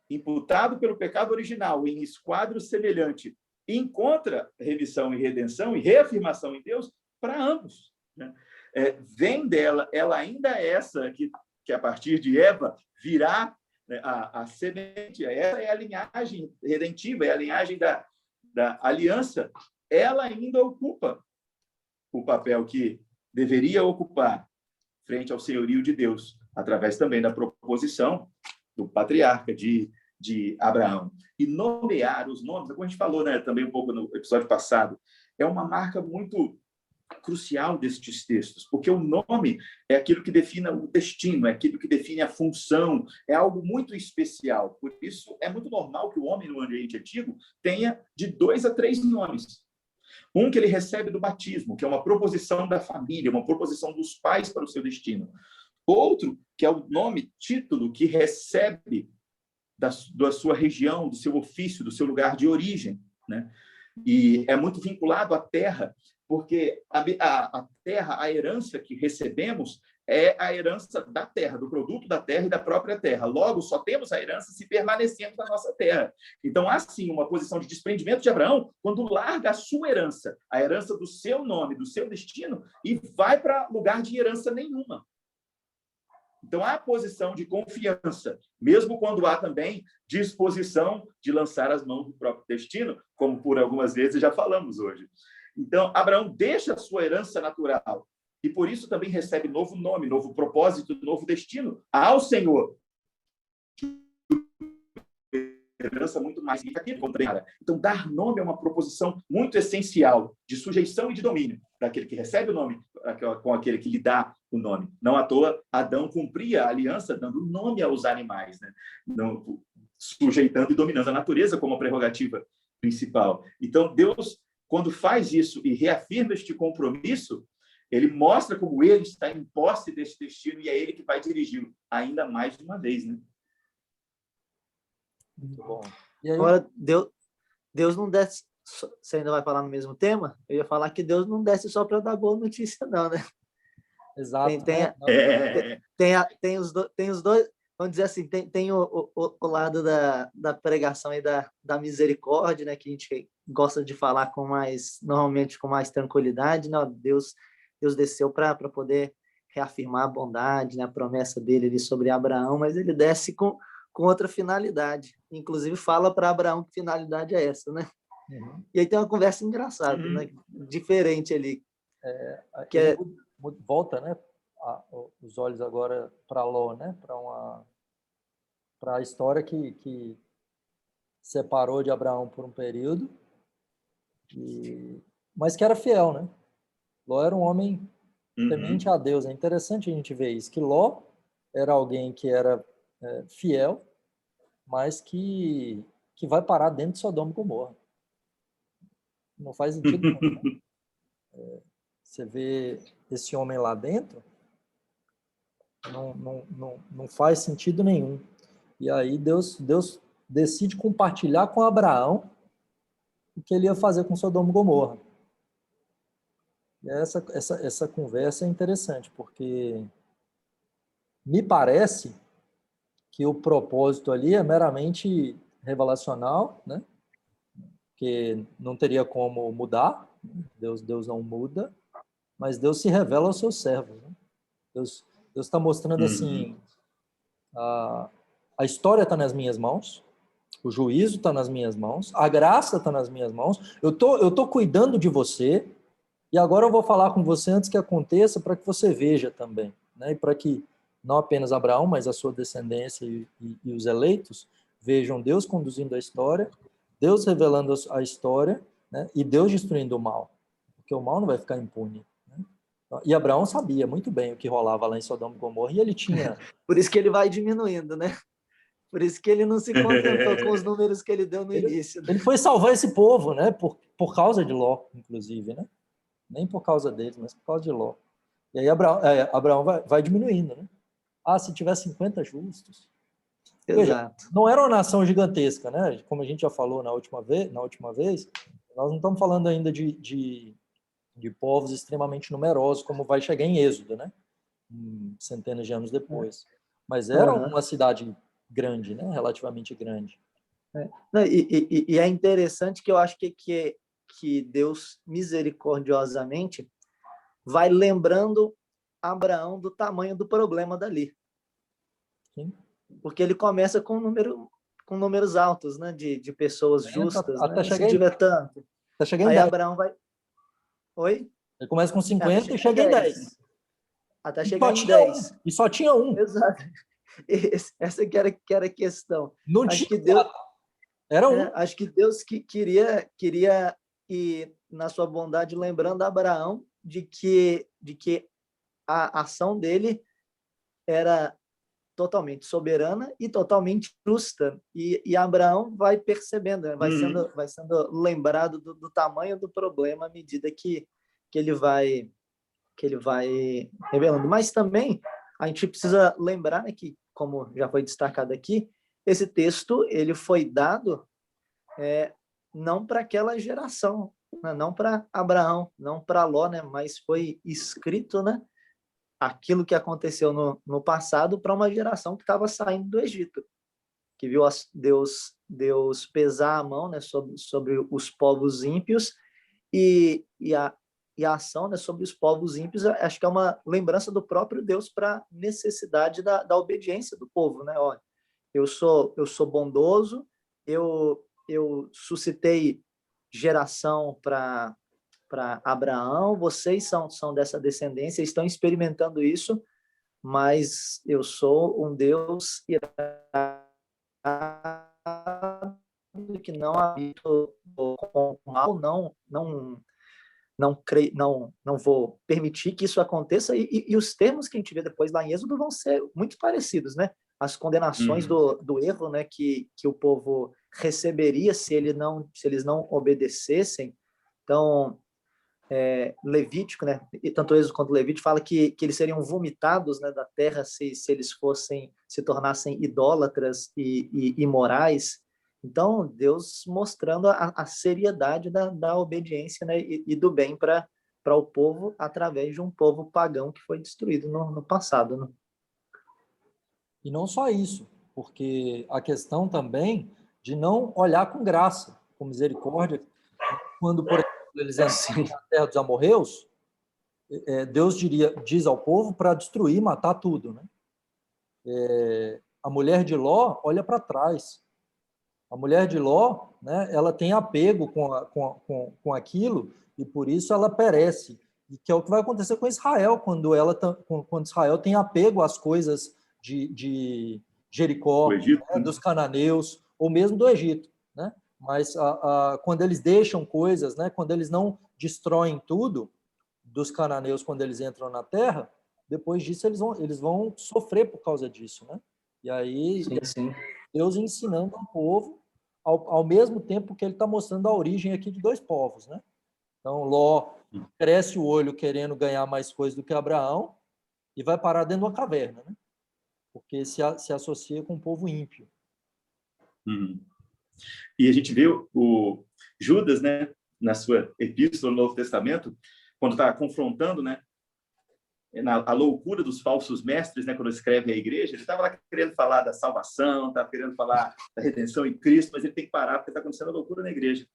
imputado pelo pecado original em esquadro semelhante, encontra remissão e redenção e reafirmação em Deus para ambos, né? vem dela, ela ainda é essa que a partir de Eva virá, né, a semente, essa é a linhagem redentiva, é a linhagem da aliança, ela ainda ocupa o papel que deveria ocupar frente ao senhorio de Deus, através também da proposição do patriarca de Abraão. E nomear os nomes, como a gente falou, né, também um pouco no episódio passado, é uma marca muito crucial destes textos, porque o nome é aquilo que define o destino, é aquilo que define a função, é algo muito especial. Por isso, é muito normal que o homem no ambiente antigo tenha de 2 a 3 nomes. Um que ele recebe do batismo, que é uma proposição da família, uma proposição dos pais para o seu destino. Outro, que é o nome, título, que recebe da sua região, do seu ofício, do seu lugar de origem, né? E é muito vinculado à terra, porque a terra, a herança que recebemos é a herança da terra, do produto da terra e da própria terra. Logo, só temos a herança se permanecemos na nossa terra. Então, há sim uma posição de desprendimento de Abraão quando larga a sua herança, a herança do seu nome, do seu destino, e vai para lugar de herança nenhuma. Então, há posição de confiança, mesmo quando há também disposição de lançar as mãos do próprio destino, como por algumas vezes já falamos hoje. Então, Abraão deixa a sua herança natural e, por isso, também recebe novo nome, novo propósito, novo destino ao Senhor. Herança muito mais significativa. Então, dar nome é uma proposição muito essencial de sujeição e de domínio para aquele que recebe o nome, com aquele que lhe dá o nome. Não à toa, Adão cumpria a aliança dando nome aos animais, né? Não, sujeitando e dominando a natureza como a prerrogativa principal. Então, Deus, quando faz isso e reafirma este compromisso, ele mostra como ele está em posse desse destino e é ele que vai dirigi-lo ainda mais de uma vez, né? Muito bom. E aí, agora, Deus não desce... Você ainda vai falar no mesmo tema? Eu ia falar que Deus não desce só para dar boa notícia, não, né? exato. Tem os dois, vamos dizer assim, tem o lado da pregação e da misericórdia, né, que a gente gosta de falar normalmente com mais tranquilidade, né? Deus desceu para poder reafirmar a bondade, né, a promessa dele ali sobre Abraão, mas ele desce com outra finalidade. Inclusive fala para Abraão que finalidade é essa, né? Uhum. E aí tem uma conversa engraçada, né? Diferente ali. Volta, né? Os olhos agora para Ló, né? Para a história que separou de Abraão por um período, mas que era fiel, né? Ló era um homem temente a Deus. É interessante a gente ver isso, que Ló era alguém que era fiel, mas que vai parar dentro de Sodoma e Gomorra. Não faz sentido nenhum, né? Você vê esse homem lá dentro, não faz sentido nenhum. E aí Deus decide compartilhar com Abraão o que ele ia fazer com Sodoma e Gomorra. E essa conversa é interessante, porque me parece que o propósito ali é meramente revelacional, né? Que não teria como mudar, Deus não muda, mas Deus se revela aos seus servos, né? Deus está mostrando assim, a história está nas minhas mãos, o juízo está nas minhas mãos, a graça está nas minhas mãos, eu tô cuidando de você, e agora eu vou falar com você antes que aconteça, para que você veja também, né? E para que não apenas Abraão, mas a sua descendência e os eleitos vejam Deus conduzindo a história, Deus revelando a história, né? E Deus destruindo o mal, porque o mal não vai ficar impune, né? E Abraão sabia muito bem o que rolava lá em Sodoma e Gomorra, e ele tinha... Por isso que ele vai diminuindo, né? Por isso que ele não se contentou com os números que ele deu no início. Ele foi salvar esse povo, né? Por causa de Ló, inclusive, né? Nem por causa deles, mas por causa de Ló. E aí Abraão vai diminuindo, né? Se tiver 50 justos. Exato. Veja, não era uma nação gigantesca, né? Como a gente já falou na última vez, nós não estamos falando ainda de povos extremamente numerosos, como vai chegar em Êxodo, né? Centenas de anos depois. Mas era uma cidade grande, né? Relativamente grande. E é interessante que eu acho que Deus misericordiosamente vai lembrando Abraão do tamanho do problema dali. Sim. Porque ele começa com números altos, né, de pessoas justas, até né? Se chegar tiver tanto. até chegar em Aí 10. Abraão vai... Oi? Ele começa com Até 50 e chega em 10. Até E chegar só em tinha 10. um. E só tinha um. Exato. Essa que era a questão. Não Acho tinha que Deus, quatro. Era um. acho que Deus queria e na sua bondade lembrando Abraão de que a ação dele era totalmente soberana e totalmente justa, e Abraão vai percebendo, né? vai sendo lembrado do tamanho do problema à medida que ele vai revelando. Mas também a gente precisa lembrar, né, que, como já foi destacado aqui, esse texto ele foi dado não para aquela geração, né? Não para Abraão, não para Ló, né? Mas foi escrito, né, aquilo que aconteceu no passado para uma geração que estava saindo do Egito, que viu Deus pesar a mão, né, sobre os povos ímpios e a ação, né, sobre os povos ímpios. Acho que é uma lembrança do próprio Deus para a necessidade da obediência do povo, né? Olha, eu sou bondoso, eu suscitei geração para Abraão, vocês são dessa descendência, estão experimentando isso, mas eu sou um Deus irado que não habito com mal, não vou permitir que isso aconteça, e os termos que a gente vê depois lá em Êxodo vão ser muito parecidos, né? As condenações do erro, né, que o povo receberia se eles não obedecessem. Então, Levítico, né, e tanto Êxodo quanto Levítico fala que eles seriam vomitados, né, da terra se eles se tornassem idólatras e imorais. Então, Deus mostrando a seriedade da obediência, né, e do bem para o povo através de um povo pagão que foi destruído no passado, né? E não só isso, porque a questão também de não olhar com graça, com misericórdia, quando, por exemplo, eles entram na terra dos amorreus, Deus diz ao povo para destruir, matar tudo, né? A mulher de Ló olha para trás. A mulher de Ló, né, ela tem apego com aquilo e por isso ela perece. E que é o que vai acontecer com Israel, quando Israel tem apego às coisas de Jericó, né, dos cananeus, ou mesmo do Egito, né? Mas quando eles deixam coisas, né, quando eles não destroem tudo dos cananeus quando eles entram na terra, depois disso eles vão sofrer por causa disso, né? E aí Sim. Deus ensinando ao povo, ao mesmo tempo que ele está mostrando a origem aqui de dois povos, né? Então Ló cresce o olho querendo ganhar mais coisas do que Abraão e vai parar dentro de uma caverna, né? Porque se associa com o povo ímpio. E a gente vê o Judas, né, na sua epístola no Novo Testamento, quando está confrontando, né, a loucura dos falsos mestres, né, quando escreve a igreja, ele estava lá querendo falar da salvação, estava querendo falar da redenção em Cristo, mas ele tem que parar porque está acontecendo a loucura na igreja.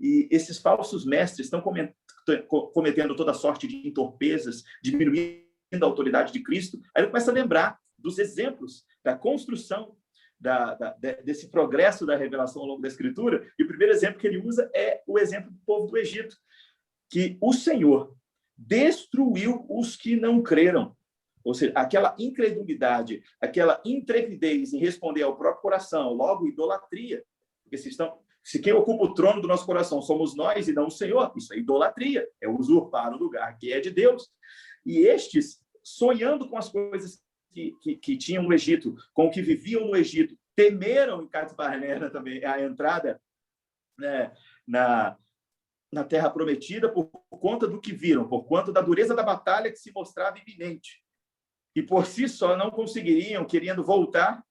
E esses falsos mestres estão cometendo toda sorte de torpezas, diminuindo a autoridade de Cristo. Aí ele começa a lembrar dos exemplos da construção desse progresso da revelação ao longo da Escritura, e o primeiro exemplo que ele usa é o exemplo do povo do Egito, que o Senhor destruiu os que não creram. Ou seja, aquela incredulidade, aquela intrepidez em responder ao próprio coração, logo idolatria. Porque se quem ocupa o trono do nosso coração somos nós e não o Senhor, isso é idolatria, é usurpar o lugar que é de Deus. E estes, sonhando com as coisas que tinham no Egito, com o que viviam no Egito, temeram em Cades Barnea também a entrada, né, na terra prometida por conta do que viram, por conta da dureza da batalha que se mostrava iminente. E por si só não conseguiriam, querendo voltar,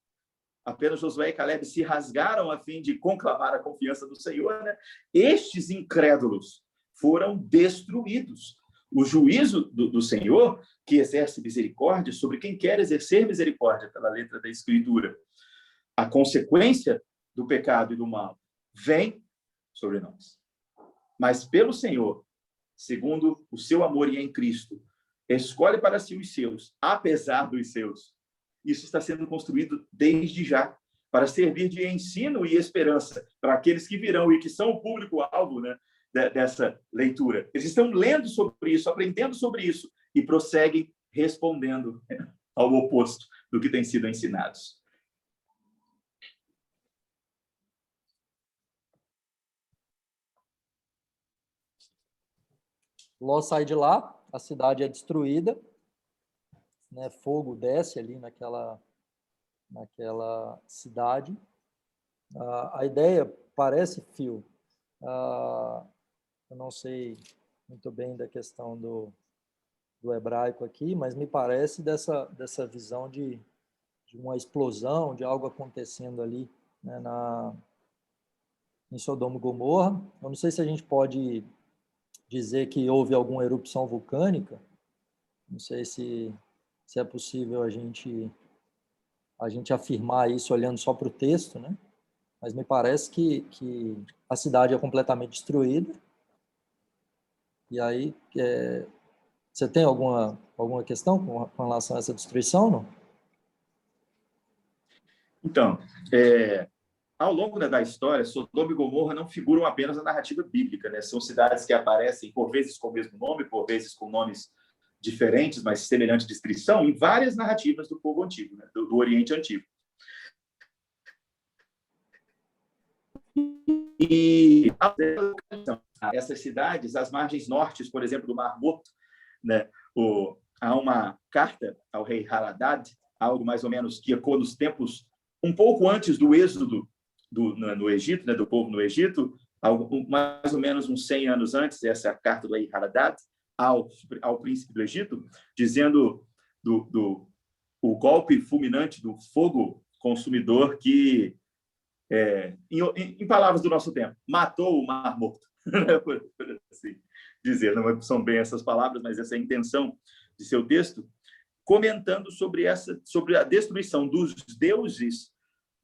apenas Josué e Caleb se rasgaram a fim de conclamar a confiança do Senhor, né? Estes incrédulos foram destruídos. O juízo do Senhor, que exerce misericórdia sobre quem quer exercer misericórdia, pela letra da Escritura, a consequência do pecado e do mal vem sobre nós. Mas pelo Senhor, segundo o seu amor e em Cristo, escolhe para si os seus, apesar dos seus. Isso está sendo construído desde já, para servir de ensino e esperança para aqueles que virão e que são o público-alvo, né, dessa leitura. Eles estão lendo sobre isso, aprendendo sobre isso e prosseguem respondendo ao oposto do que tem sido ensinados. Ló sai de lá, a cidade é destruída, né? Fogo desce ali naquela cidade. A ideia parece, Phil, eu não sei muito bem da questão do hebraico aqui, mas me parece dessa visão de uma explosão, de algo acontecendo ali, né, em Sodoma e Gomorra. Eu não sei se a gente pode dizer que houve alguma erupção vulcânica, não sei se é possível a gente afirmar isso olhando só para o texto, né? Mas me parece que a cidade é completamente destruída. E aí, você tem alguma questão com relação a essa destruição, não? Então, ao longo da história, Sodoma e Gomorra não figuram apenas na narrativa bíblica, né? São cidades que aparecem, por vezes com o mesmo nome, por vezes com nomes diferentes, mas semelhante descrição, em várias narrativas do povo antigo, né? do Oriente Antigo. E essas cidades, as margens nortes, por exemplo, do Mar Morto, né? Há uma carta ao rei Haradad, algo mais ou menos que ecoa nos tempos um pouco antes do êxodo no Egito, né? do povo no Egito, mais ou menos uns 100 anos antes, essa carta do rei Haradad ao príncipe do Egito, dizendo o golpe fulminante do fogo consumidor que, em palavras do nosso tempo, matou o Mar Morto. por assim dizer, não são bem essas palavras, mas essa é a intenção de seu texto, comentando sobre a destruição dos deuses,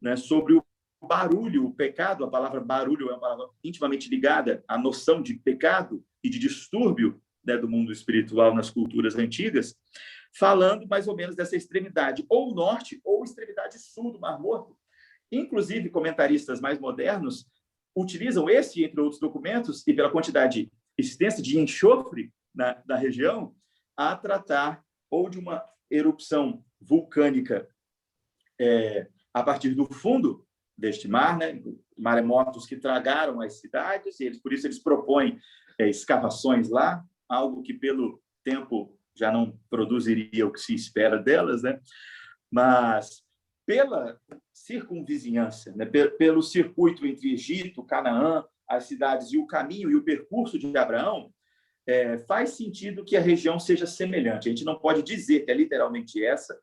né, sobre o barulho, o pecado. A palavra barulho é uma palavra intimamente ligada à noção de pecado e de distúrbio, né, do mundo espiritual nas culturas antigas, falando mais ou menos dessa extremidade ou norte ou extremidade sul do Mar Morto. Inclusive, comentaristas mais modernos utilizam esse, entre outros documentos, e pela quantidade extensa de enxofre na região, a tratar ou de uma erupção vulcânica a partir do fundo deste mar, né? Maremotos que tragaram as cidades, e por isso eles propõem escavações lá, algo que pelo tempo já não produziria o que se espera delas, né? Mas pela circunvizinhança, né? Pelo circuito entre Egito, Canaã, as cidades e o caminho e o percurso de Abraão, faz sentido que a região seja semelhante. A gente não pode dizer que é literalmente essa,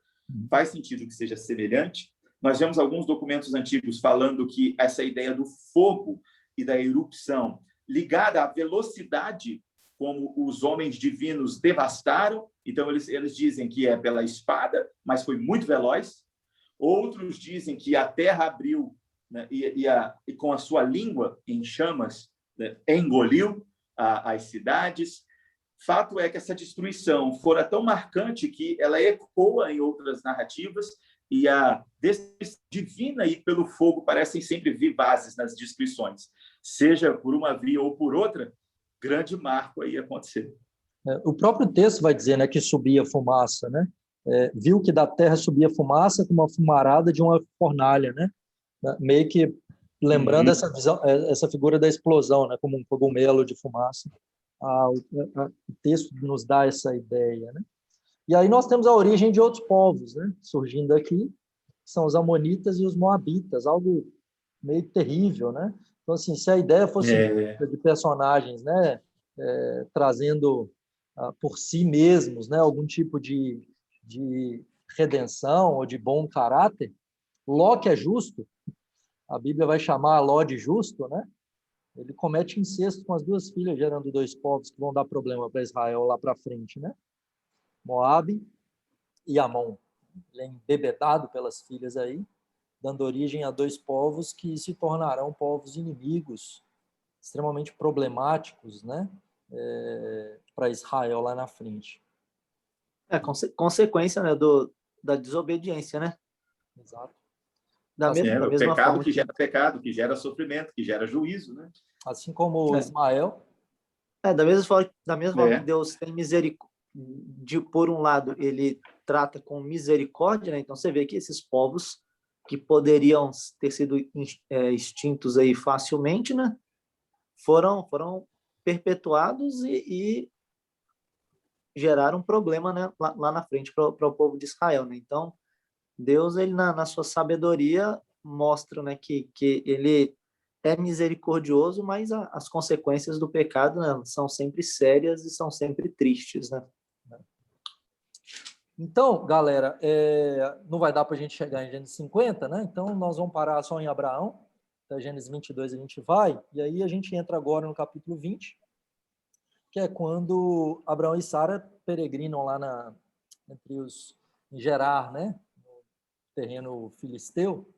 faz sentido que seja semelhante. Nós vemos alguns documentos antigos falando que essa ideia do fogo e da erupção ligada à velocidade como os homens divinos devastaram, então eles dizem que é pela espada, mas foi muito veloz. Outros dizem que a terra abriu, né, e com a sua língua em chamas, né, engoliu as cidades. Fato é que essa destruição fora tão marcante que ela ecoa em outras narrativas, e a destruição divina e pelo fogo parecem sempre vivazes nas descrições, seja por uma via ou por outra. Grande marco aí acontecer. O próprio texto vai dizer, né, que subia fumaça, né? Viu que da terra subia fumaça como uma fumarada de uma fornalha, né? Meio que lembrando essa visão, essa figura da explosão, né, como um cogumelo de fumaça. O texto nos dá essa ideia, né? E aí nós temos a origem de outros povos, né, surgindo aqui, que são os amonitas e os moabitas, algo meio terrível, né? Então, assim, se a ideia fosse de personagens, né, trazendo por si mesmos, né, algum tipo de redenção ou de bom caráter, Ló, que é justo, a Bíblia vai chamar Ló de justo, né? Ele comete incesto com as duas filhas, gerando dois povos que vão dar problema para Israel lá para frente, né? Moabe e Amon. Ele é embebedado pelas filhas aí, dando origem a dois povos que se tornarão povos inimigos, extremamente problemáticos, né? para Israel lá na frente. Consequência, né, da desobediência, né? Exato. Da o mesma pecado forma que gera pecado, que gera sofrimento, que gera juízo, né? Assim como Ismael. Da mesma forma que Deus tem misericórdia, por um lado, ele trata com misericórdia, né? Então você vê que esses povos que poderiam ter sido extintos aí facilmente, né? Foram perpetuados e geraram um problema, né? lá na frente para o povo de Israel, né? Então Deus, ele na sua sabedoria mostra, né, que ele é misericordioso, mas as consequências do pecado, né, são sempre sérias e são sempre tristes, né? Então, galera, não vai dar para a gente chegar em Gênesis 50, né? Então, nós vamos parar só em Abraão. Até Gênesis 22 a gente vai. E aí a gente entra agora no capítulo 20, que é quando Abraão e Sara peregrinam lá em Gerar, né? No terreno filisteu.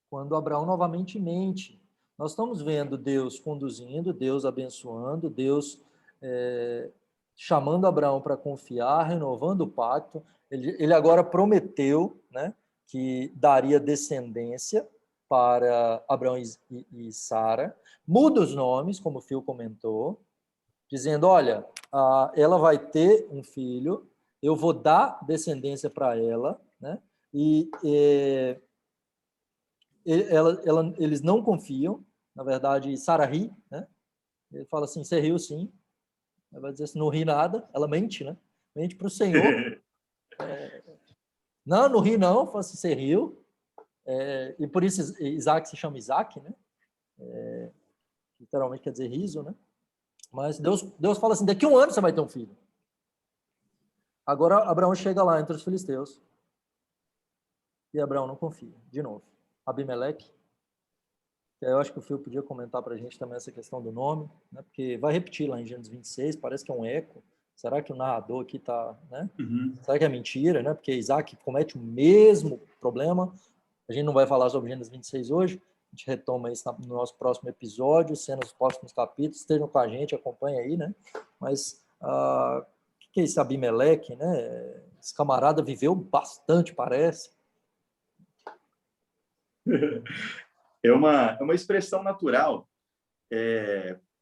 Quando Abraão novamente mente. Nós estamos vendo Deus conduzindo, Deus abençoando, Deus chamando Abraão para confiar, renovando o pacto. Ele agora prometeu, né, que daria descendência para Abraão e Sara. Muda os nomes, como o Phil comentou, dizendo, olha, ela vai ter um filho, eu vou dar descendência para ela, né? Eles não confiam, na verdade, Sara ri, né? Ele fala assim, você riu sim. Ela vai dizer assim, não ri nada. Ela mente, né? Mente para o Senhor. Não ri não. Fala assim, você riu. E por isso Isaac se chama Isaac, né? Literalmente quer dizer riso, né? Mas Deus fala assim, daqui a 1 ano você vai ter um filho. Agora Abraão chega lá entre os filisteus. E Abraão não confia, de novo. Abimeleque. Eu acho que o Phil podia comentar para a gente também essa questão do nome, né? Porque vai repetir lá em Gênesis 26, parece que é um eco. Será que o narrador aqui está... Né? Uhum. Será que é mentira? Né? Porque Isaac comete o mesmo problema. A gente não vai falar sobre Gênesis 26 hoje, a gente retoma isso no nosso próximo episódio, cenas dos próximos capítulos. Estejam com a gente, acompanha aí, né? Mas o que é esse Abimeleque, né? Esse camarada viveu bastante, parece. É uma expressão natural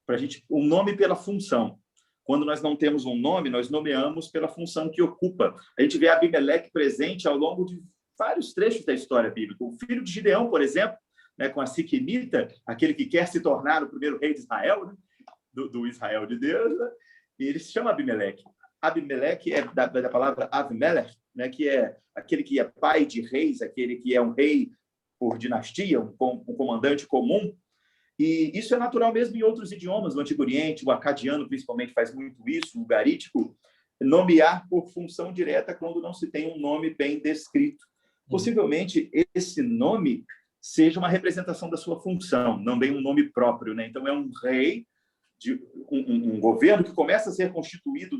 para a gente, um nome pela função. Quando nós não temos um nome, nós nomeamos pela função que ocupa. A gente vê Abimeleque presente ao longo de vários trechos da história bíblica. O filho de Gideão, por exemplo, né, com a Siquemita, aquele que quer se tornar o primeiro rei de Israel, né, do Israel de Deus, né, e ele se chama Abimeleque. Abimeleque é da palavra Avimelech, né, que é aquele que é pai de reis, aquele que é um rei por dinastia, um comandante comum. E isso é natural mesmo em outros idiomas, no Antigo Oriente, o acadiano principalmente faz muito isso, o garítico, nomear por função direta quando não se tem um nome bem descrito. Possivelmente esse nome seja uma representação da sua função, não bem um nome próprio, né? Então é um rei, um governo que começa a ser constituído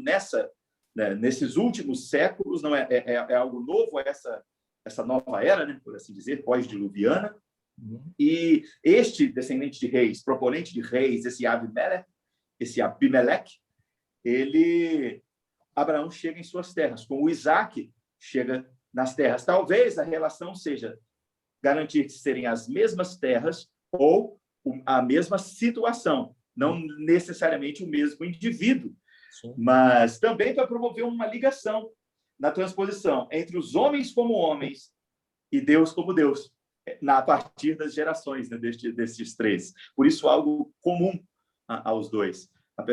nesses últimos séculos, não é algo novo essa nova era, né, por assim dizer, pós-diluviana. E este descendente de reis, proponente de reis, esse Abimeleque, Abraão chega em suas terras, como o Isaac chega nas terras. Talvez a relação seja garantir que serem as mesmas terras ou a mesma situação, não necessariamente o mesmo indivíduo, Sim. Mas também para promover uma ligação na transposição entre os homens como homens e Deus como Deus, a partir das gerações, né, destes três. Por isso, algo comum aos dois.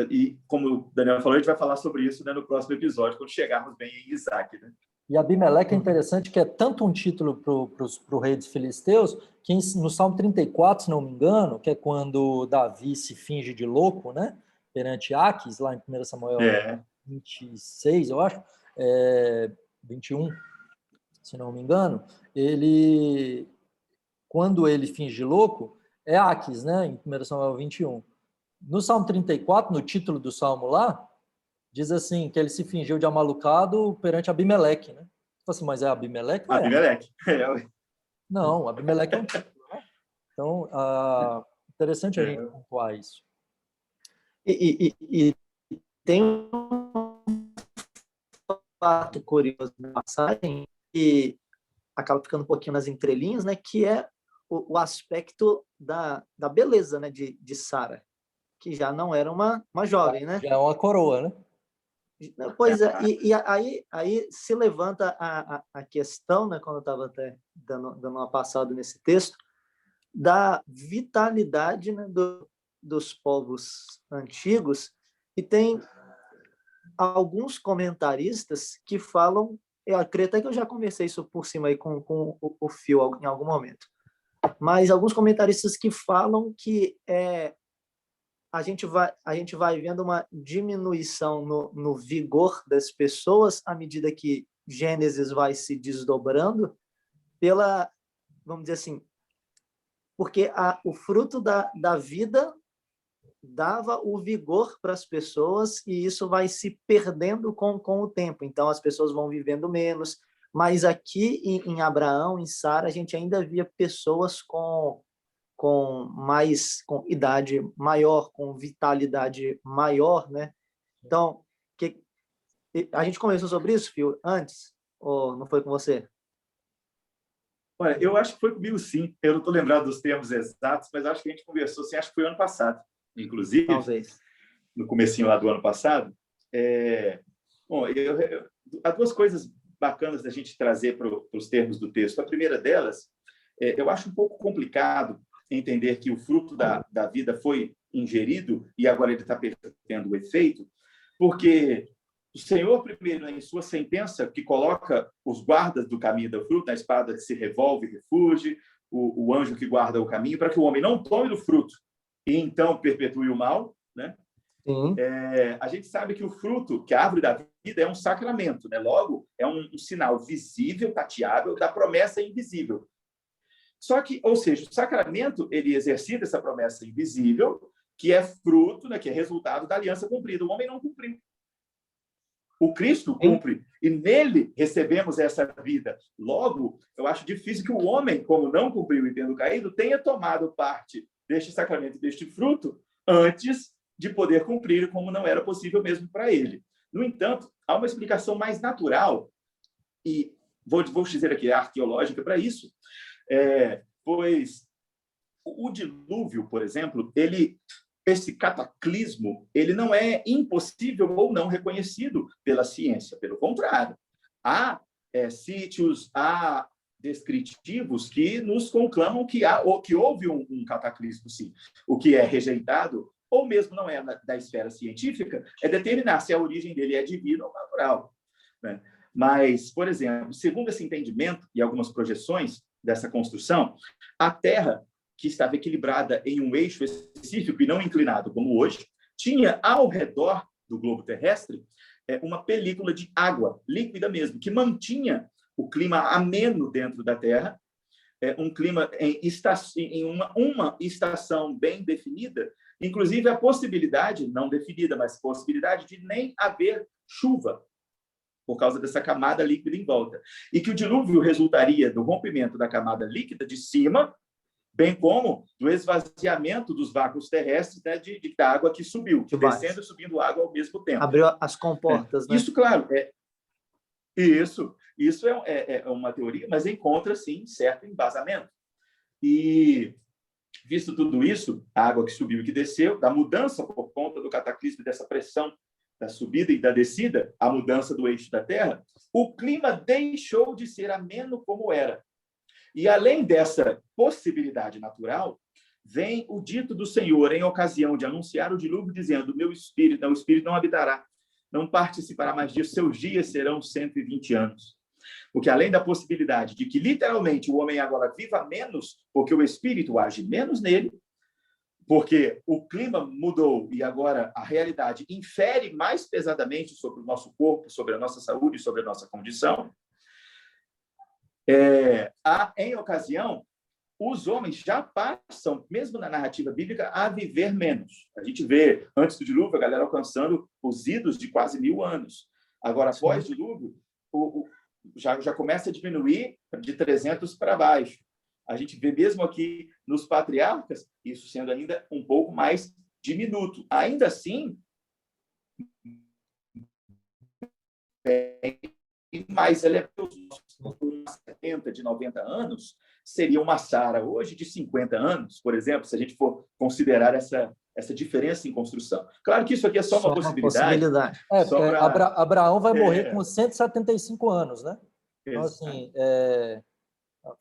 E, como o Daniel falou, a gente vai falar sobre isso, né, no próximo episódio, quando chegarmos bem em Isaac. Né? E Abimeleque é interessante que é tanto um título para o rei dos filisteus, que no Salmo 34, se não me engano, que é quando Davi se finge de louco, né, perante Aques, lá em 1 Samuel 26, eu acho, 21, se não me engano, quando ele finge louco, é Aques, né, em 1 Samuel 21. No Salmo 34, no título do Salmo lá, diz assim, que ele se fingiu de amalucado perante Abimeleque, né? Assim, mas é Abimeleque ou é? Abimeleque. Não, Abimeleque é um título, né? Então, interessante a gente pontuar isso. E tem um fato curioso na passagem que acaba ficando um pouquinho nas entrelinhas, né? Que é o aspecto da beleza, né? De Sara, que já não era uma jovem, né? Já é uma coroa, né? Pois é, e aí se levanta a questão, né? Quando eu estava até dando uma passada nesse texto, da vitalidade, né, dos povos antigos, e tem alguns comentaristas que falam, eu acredito até que eu já conversei isso por cima aí com o Phil em algum momento, mas alguns comentaristas que falam que a gente vai vendo uma diminuição no vigor das pessoas à medida que Gênesis vai se desdobrando vamos dizer assim, porque o fruto da vida dava o vigor para as pessoas e isso vai se perdendo com o tempo. Então, as pessoas vão vivendo menos. Mas aqui em Abraão, em Sara, a gente ainda via pessoas com idade maior, com vitalidade maior, né? Então, a gente conversou sobre isso, Fio, antes? Ou não foi com você? Olha, eu acho que foi comigo, sim. Eu não estou lembrado dos termos exatos, mas acho que a gente conversou, sim, acho que foi ano passado, inclusive, Talvez. no comecinho lá do ano passado. Bom, há duas coisas bacanas da gente trazer para os termos do texto. A primeira delas, eu acho um pouco complicado entender que o fruto da vida foi ingerido e agora ele está perdendo o efeito, porque o Senhor, primeiro, em sua sentença, que coloca os guardas do caminho do fruto, a espada que se revolve e refuge, o anjo que guarda o caminho, para que o homem não tome do fruto e então perpetue o mal, né? A gente sabe que o fruto, que a árvore da vida, é um sacramento, né? Logo, é um sinal visível, tateável, da promessa invisível. Só que, ou seja, o sacramento, ele exercita essa promessa invisível, que é fruto, né, que é resultado da aliança cumprida. O homem não cumpriu. O Cristo cumpre, e nele recebemos essa vida. Logo, eu acho difícil que o homem, como não cumpriu e tendo caído, tenha tomado parte deste sacramento, deste fruto, antes de poder cumprir, como não era possível mesmo para ele. No entanto, há uma explicação mais natural, e vou dizer aqui, arqueológica para isso, pois o dilúvio, por exemplo, esse cataclismo, ele não é impossível ou não reconhecido pela ciência. Pelo contrário, há sítios, há descritivos que nos conclamam que houve um cataclismo, sim. O que é rejeitado, ou mesmo não é da esfera científica, é determinar se a origem dele é divina ou natural, né? Mas, por exemplo, segundo esse entendimento e algumas projeções dessa construção, a Terra, que estava equilibrada em um eixo específico e não inclinado como hoje, tinha ao redor do globo terrestre uma película de água, líquida mesmo, que mantinha o clima ameno dentro da Terra, um clima em uma estação bem definida, inclusive a possibilidade, não definida, mas possibilidade de nem haver chuva, por causa dessa camada líquida em volta. E que o dilúvio resultaria do rompimento da camada líquida de cima, bem como do esvaziamento dos vácuos terrestres, né, da água que subiu, descendo e subindo água ao mesmo tempo. Abriu as comportas, né? Isso, claro, isso é uma teoria, mas encontra, sim, certo embasamento. E, visto tudo isso, a água que subiu e que desceu, da mudança por conta do cataclismo, dessa pressão da subida e da descida, a mudança do eixo da Terra, o clima deixou de ser ameno como era. E, além dessa possibilidade natural, vem o dito do Senhor em ocasião de anunciar o dilúvio, dizendo: o espírito não habitará, não participará mais disso, seus dias serão 120 anos. Porque, além da possibilidade de que, literalmente, o homem agora viva menos, porque o espírito age menos nele, porque o clima mudou e agora a realidade infere mais pesadamente sobre o nosso corpo, sobre a nossa saúde, sobre a nossa condição, em ocasião, os homens já passam, mesmo na narrativa bíblica, a viver menos. A gente vê, antes do dilúvio, a galera alcançando os idos de quase 1000 anos. Agora, após o dilúvio, já começa a diminuir de 300 para baixo. A gente vê mesmo aqui nos patriarcas, isso sendo ainda um pouco mais diminuto. Ainda assim, mas ela é 70, de 90 anos, seria uma Sara hoje de 50 anos, por exemplo, se a gente for considerar essa diferença em construção. Claro que isso aqui é só uma possibilidade. Abraão vai morrer com 175 anos, né? Então, assim,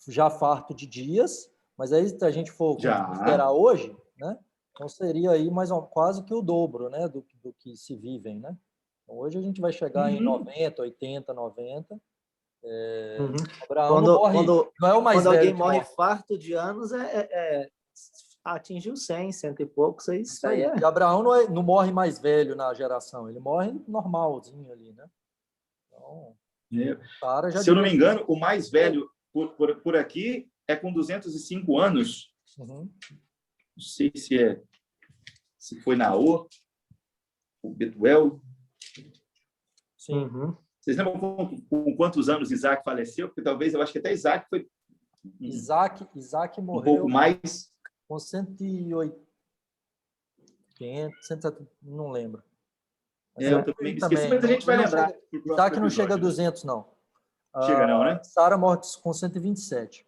já farto de dias, mas aí se a gente for considerar hoje, né? Então seria aí quase que o dobro, né? Do que se vivem, né? Então, hoje a gente vai chegar em 90, 80, 90. Abraão não é o mais quando velho alguém morre farto de anos, atingiu 100, cento e poucos. Isso aí é. E Abraão não morre mais velho na geração, ele morre normalzinho ali, né? Então, se eu não me engano, o mais velho por aqui é com 205 anos. Não sei se foi Naor, o Betuel. Sim. Vocês lembram com quantos anos Isaac faleceu? Porque talvez, eu acho que até Isaac foi... Isaac morreu... Um pouco mais... Com 180, 170, não lembro. Eu também me esqueci, mas a gente vai lembrar. Isaac não chega a 200, não. Chega não, né? Sara morre com 127.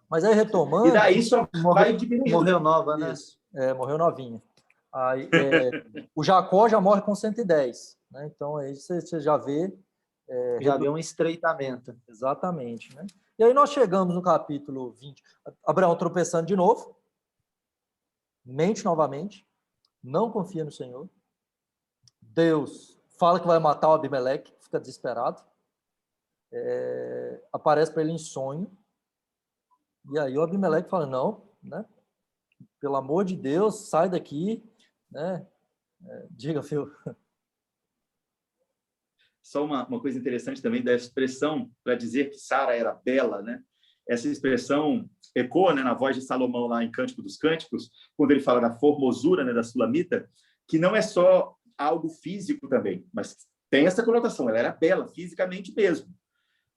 Mas aí, retomando... E daí só vai diminuindo. Morreu nova, né? Morreu novinha. Aí, o Jacó já morre com 110. Né? Então, aí você já vê... já vê um estreitamento. Exatamente. Né? E aí nós chegamos no capítulo 20. Abraão tropeçando de novo. Mente novamente. Não confia no Senhor. Deus fala que vai matar o Abimeleque. Fica desesperado. Aparece para ele em sonho. E aí o Abimeleque fala, não, né? Pelo amor de Deus, sai daqui. Né? Diga, Phil. Só uma coisa interessante também da expressão para dizer que Sara era bela, né? Essa expressão ecoa, né, na voz de Salomão lá em Cântico dos Cânticos, quando ele fala da formosura, né, da Sulamita, que não é só algo físico também, mas tem essa conotação, ela era bela, fisicamente mesmo.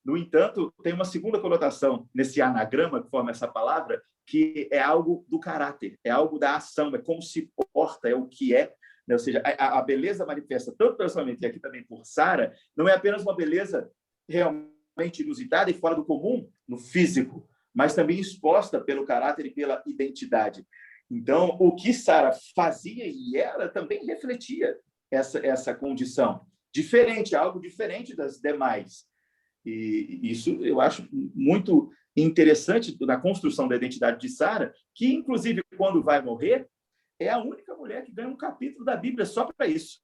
No entanto, tem uma segunda conotação nesse anagrama que forma essa palavra, que é algo do caráter, é algo da ação, é como se porta, é o que é. Ou seja, a beleza manifesta, tanto pessoalmente e aqui também por Sara, não é apenas uma beleza realmente inusitada e fora do comum no físico, mas também exposta pelo caráter e pela identidade. Então, o que Sara fazia e ela também refletia essa condição diferente, algo diferente das demais. E isso eu acho muito interessante na construção da identidade de Sara, que, inclusive, quando vai morrer, é a única mulher que ganha um capítulo da Bíblia só para isso.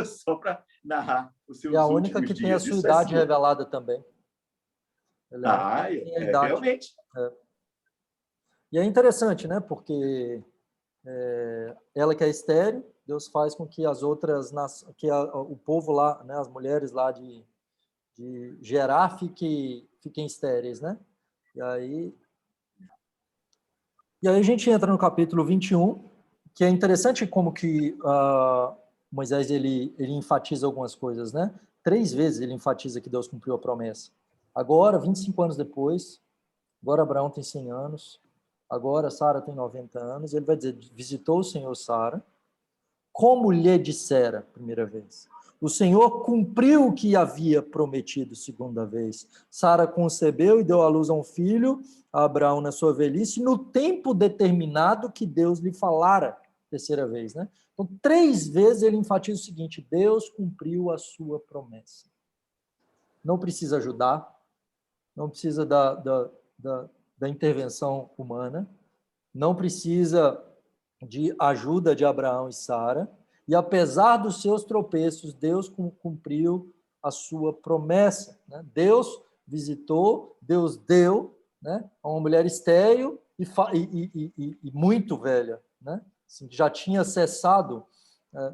Só para narrar os seus últimos dias. E a única que tem a sua idade revelada também. Realmente. E é interessante, né? Porque ela que é estéril, Deus faz com que as outras, o povo lá, né, as mulheres lá de Gerar fiquem estéreis, né? E aí a gente entra no capítulo 21, que é interessante como que Moisés ele enfatiza algumas coisas, né? 3 vezes ele enfatiza que Deus cumpriu a promessa. Agora, 25 anos depois, agora Abraão tem 100 anos, agora Sara tem 90 anos, ele vai dizer, visitou o Senhor Sara, como lhe dissera, primeira vez. O Senhor cumpriu o que havia prometido segunda vez. Sara concebeu e deu à luz a um filho, a Abraão na sua velhice, no tempo determinado que Deus lhe falara, terceira vez, né? Então, 3 vezes ele enfatiza o seguinte, Deus cumpriu a sua promessa. Não precisa ajudar, não precisa da intervenção humana, não precisa de ajuda de Abraão e Sara, e apesar dos seus tropeços, Deus cumpriu a sua promessa. Né? Deus visitou, Deus deu, né, a uma mulher estéril e muito velha, né? Assim, já tinha cessado,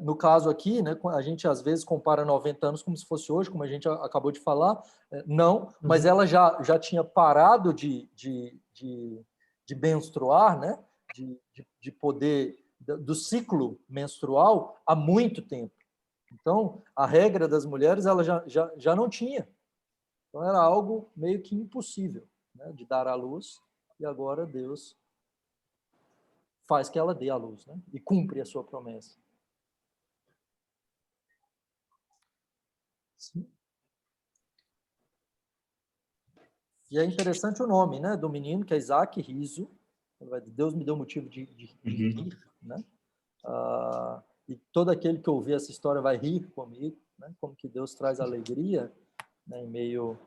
no caso aqui, né, a gente às vezes compara 90 anos como se fosse hoje, como a gente acabou de falar, não, mas ela já tinha parado de menstruar, né? De poder, do ciclo menstrual há muito tempo. Então, a regra das mulheres ela já não tinha. Então, era algo meio que impossível, né, de dar à luz, e agora Deus faz que ela dê a luz, né? E cumpre a sua promessa. Sim. E é interessante o nome, né, do menino, que é Isaac, riso. Deus me deu motivo de rir, né? E todo aquele que ouvir essa história vai rir comigo, né? Como que Deus traz alegria, né, em meio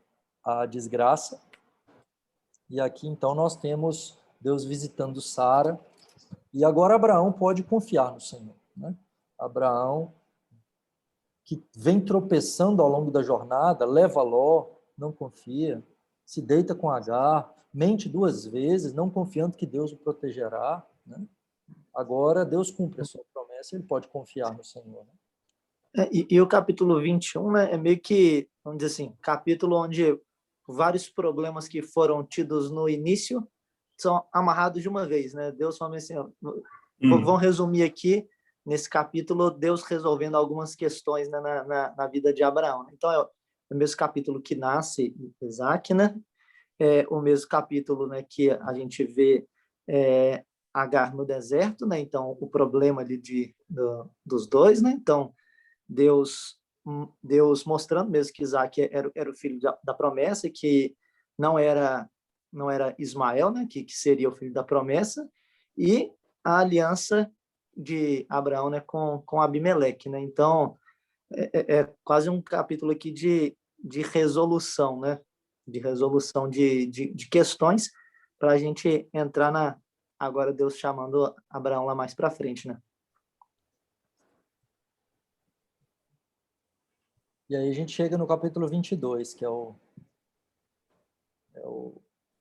à desgraça. E aqui, então, nós temos Deus visitando Sara. E agora Abraão pode confiar no Senhor, né? Abraão, que vem tropeçando ao longo da jornada, leva Ló, não confia, se deita com Agar, mente 2 vezes, não confiando que Deus o protegerá, né? Agora Deus cumpre a sua promessa, ele pode confiar no Senhor, né? E o capítulo 21, né, é meio que, vamos dizer assim, capítulo onde vários problemas que foram tidos no início são amarrados de uma vez, né? Deus fala assim, vamos resumir aqui, nesse capítulo, Deus resolvendo algumas questões, né, na vida de Abraão. Então, é o mesmo capítulo que nasce Isaac, né? É o mesmo capítulo, né, que a gente vê Agar no deserto, né? Então, o problema ali dos dois, né? Então, Deus mostrando mesmo que Isaac era o filho da promessa, que não era Ismael, né, que seria o filho da promessa, e a aliança de Abraão, né, com Abimeleque, né? Então é quase um capítulo aqui de resolução, né? De resolução de questões para a gente entrar agora Deus chamando Abraão lá mais para frente, né? E aí a gente chega no capítulo 22, que é o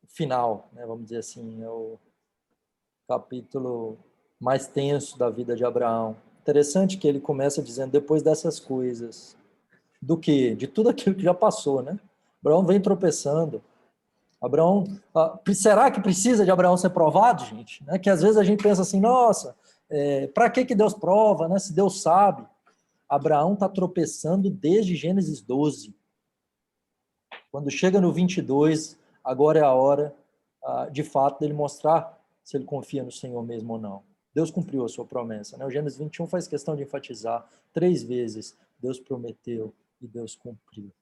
final, né, vamos dizer assim, é o capítulo mais tenso da vida de Abraão. Interessante que ele começa dizendo, depois dessas coisas, do quê? De tudo aquilo que já passou, né? Abraão vem tropeçando. Abraão, será que precisa de Abraão ser provado, gente? Né? Que às vezes a gente pensa assim, nossa, para que Deus prova, né? Se Deus sabe. Abraão está tropeçando desde Gênesis 12. Quando chega no 22, agora é a hora, de fato, dele mostrar se ele confia no Senhor mesmo ou não. Deus cumpriu a sua promessa, né? O Gênesis 21 faz questão de enfatizar 3 vezes, Deus prometeu e Deus cumpriu.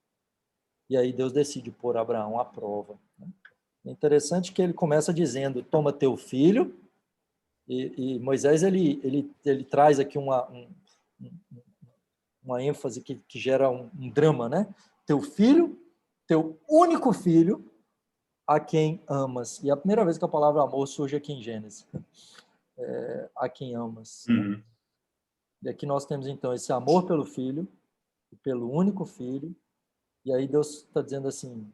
E aí Deus decide pôr Abraão à prova, né? É interessante que ele começa dizendo, toma teu filho, e Moisés ele traz aqui uma ênfase que gera um drama, né? Teu filho, teu único filho, a quem amas. E é a primeira vez que a palavra amor surge aqui em Gênesis. A quem amas. Né? E aqui nós temos, então, esse amor pelo filho, pelo único filho. E aí Deus está dizendo assim,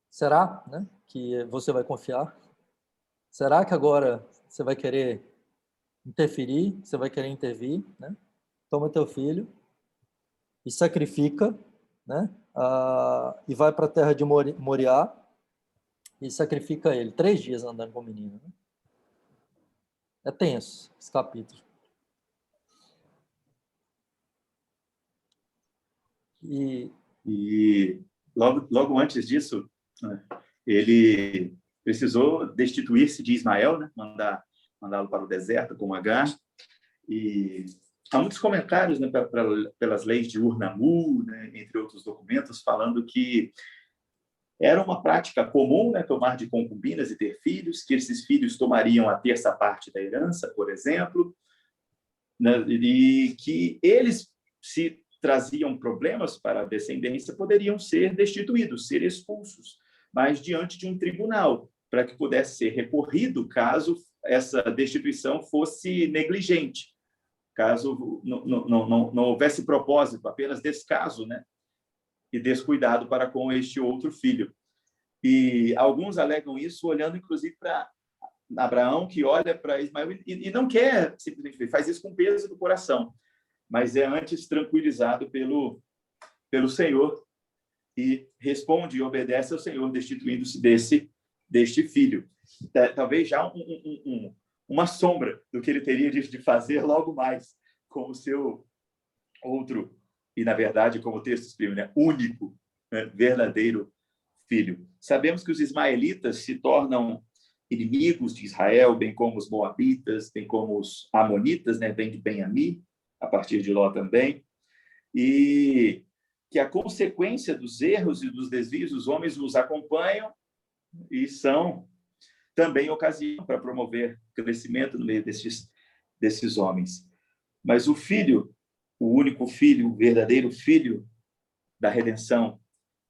será, né, que você vai confiar? Será que agora você vai querer interferir? Você vai querer intervir? Né? Toma teu filho e sacrifica, né? E vai para a terra de Moriá e sacrifica ele. 3 dias andando com o menino. Né? É tenso esse capítulo. E logo antes disso, né, ele precisou destituir-se de Ismael, né, mandá-lo para o deserto com Agar. E há muitos comentários, né, pelas leis de Ur-Nammu, né, entre outros documentos, falando que era uma prática comum, né, tomar de concubinas e ter filhos, que esses filhos tomariam a 1/3 parte da herança, por exemplo, né, e que eles, se traziam problemas para a descendência, poderiam ser destituídos, ser expulsos, mas diante de um tribunal, para que pudesse ser recorrido caso essa destituição fosse negligente, caso não houvesse propósito, apenas descaso, né? E descuidado para com este outro filho. E alguns alegam isso olhando, inclusive, para Abraão, que olha para Ismael e não quer, simplesmente faz isso com peso do coração, mas é antes tranquilizado pelo Senhor e responde e obedece ao Senhor, destituindo-se deste filho. Talvez já uma sombra do que ele teria de fazer logo mais com o seu outro, e na verdade, como o texto exprime, né, único, né, verdadeiro filho. Sabemos que os ismaelitas se tornam inimigos de Israel, bem como os moabitas, bem como os amonitas, né, vem de Ben-Ami, a partir de Ló também, e que a consequência dos erros e dos desvios dos homens os acompanham e são também ocasião para promover crescimento no meio desses homens. Mas o filho, o único filho, o verdadeiro filho da redenção,